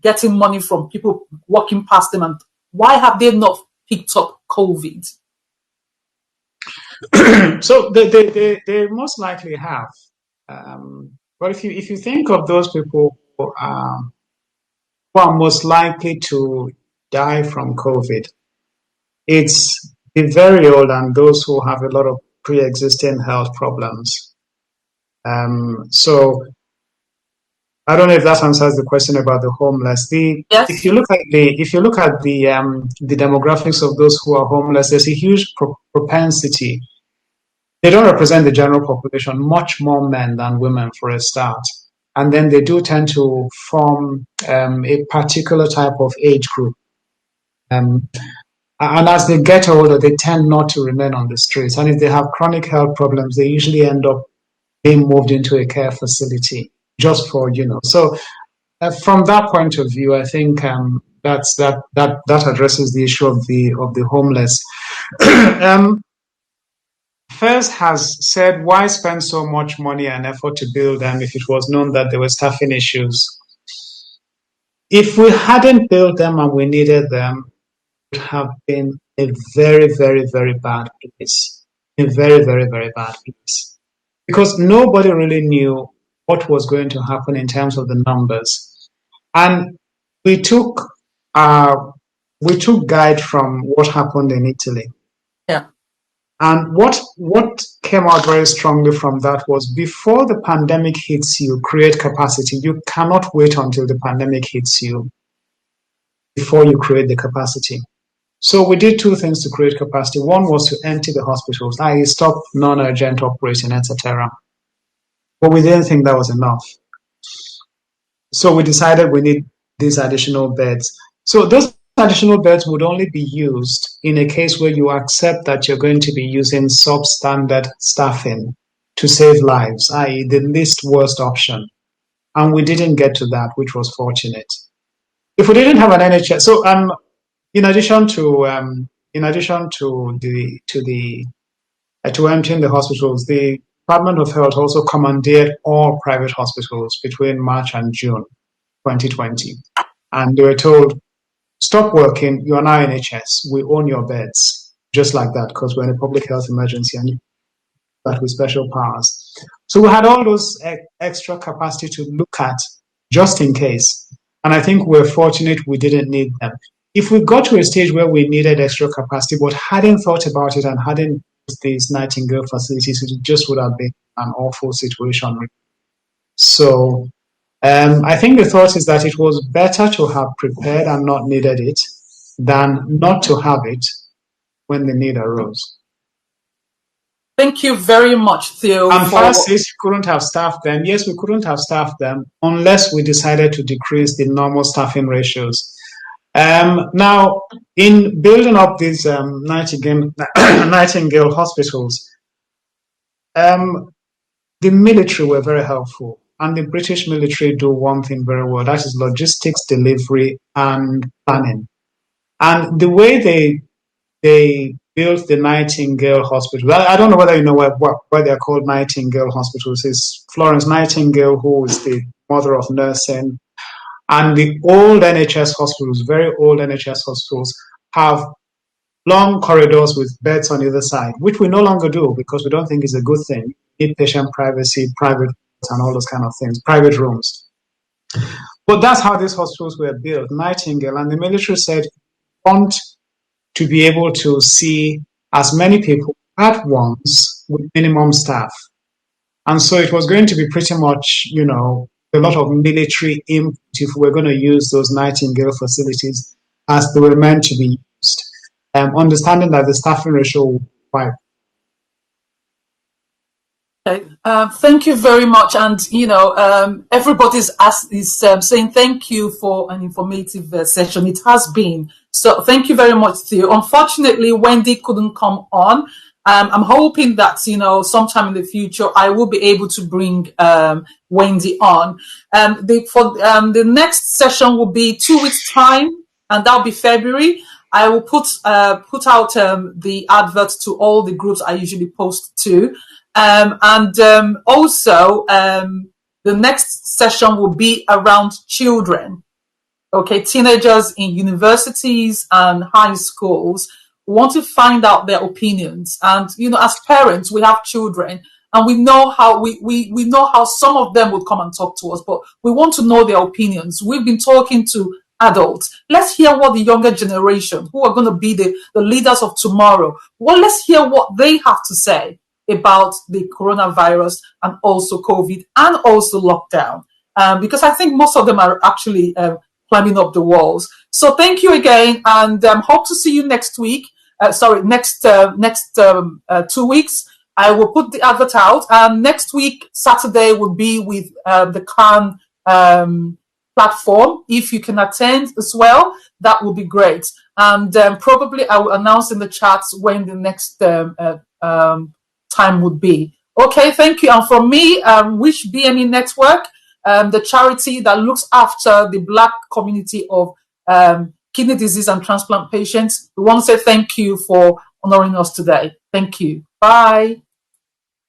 getting money from people walking past them, and why have they not picked up COVID?" So they most likely have. But if you think of those people who are most likely to die from COVID, it's the very old and those who have a lot of pre-existing health problems. So I don't know if that answers the question about the homeless. Yes. If you look at the demographics of those who are homeless, there's a huge propensity. They don't represent the general population, much more men than women for a start. And then they do tend to form a particular type of age group. And as they get older, they tend not to remain on the streets. And if they have chronic health problems, they usually end up being moved into a care facility just for, So from that point of view, I think that addresses the issue of the homeless. First has said, why spend so much money and effort to build them if it was known that there were staffing issues? If we hadn't built them and we needed them, it would have been a very, very, very bad place. A very, very, very bad place. Because nobody really knew what was going to happen in terms of the numbers. And we took guide from what happened in Italy. Yeah. And what came out very strongly from that was before the pandemic hits you, create capacity. You cannot wait until the pandemic hits you before you create the capacity. So we did two things to create capacity. One was to empty the hospitals, i.e. stop non-urgent operating, etc. But we didn't think that was enough. So we decided we need these additional beds. So those additional beds would only be used in a case where you accept that you're going to be using substandard staffing to save lives, i.e. the least worst option. And we didn't get to that, which was fortunate. If we didn't have an NHS, so in addition to emptying the hospitals, the Department of Health also commandeered all private hospitals between March and June 2020. And they were told, stop working, you are now NHS, we own your beds. Just like that, because we're in a public health emergency and that with special powers. So we had all those extra capacity to look at just in case. And I think we're fortunate we didn't need them. If we got to a stage where we needed extra capacity but hadn't thought about it and hadn't used these Nightingale facilities, it just would have been an awful situation. So I think the thought is that it was better to have prepared and not needed it than not to have it when the need arose. Thank you very much, Theo. And Farah says we couldn't have staffed them. Yes, we couldn't have staffed them unless we decided to decrease the normal staffing ratios. Now, in building up these Nightingale hospitals, the military were very helpful. And the British military do one thing very well, that is logistics, delivery, and planning. And the way they built the Nightingale Hospital, I don't know whether you know why they're called Nightingale Hospitals. It's Florence Nightingale, who is the mother of nursing. And the old NHS hospitals, very old NHS hospitals, have long corridors with beds on either side, which we no longer do because we don't think is a good thing. Need patient privacy, private and all those kind of things, private rooms. But that's how these hospitals were built, Nightingale. And the military said, want to be able to see as many people at once with minimum staff. And so it was going to be pretty much, a lot of military input if we're going to use those Nightingale facilities as they were meant to be used. Understanding that the staffing ratio will be quite. Okay. Thank you very much. And, everybody's saying thank you for an informative session. It has been. So thank you very much to you. Unfortunately, Wendy couldn't come on. I'm hoping that, sometime in the future, I will be able to bring Wendy on. The next session will be 2 weeks' time, and that'll be February. I will put out the advert to all the groups I usually post to. Also, the next session will be around children. Okay, teenagers in universities and high schools. We want to find out their opinions. And, as parents, we have children and we know how we know how some of them would come and talk to us, but we want to know their opinions. We've been talking to adults. Let's hear what the younger generation, who are going to be the leaders of tomorrow, let's hear what they have to say about the coronavirus and also COVID and also lockdown. Because I think most of them are actually climbing up the walls. So thank you again, and hope to see you next week. Next 2 weeks. I will put the advert out. Next week, Saturday, will be with the Khan platform. If you can attend as well, that will be great. And probably I will announce in the chats when the next time would be. Okay, thank you. And from me, WSH BME Network, the charity that looks after the Black community of kidney disease and transplant patients, we want to say thank you for honoring us today. Thank you. Bye.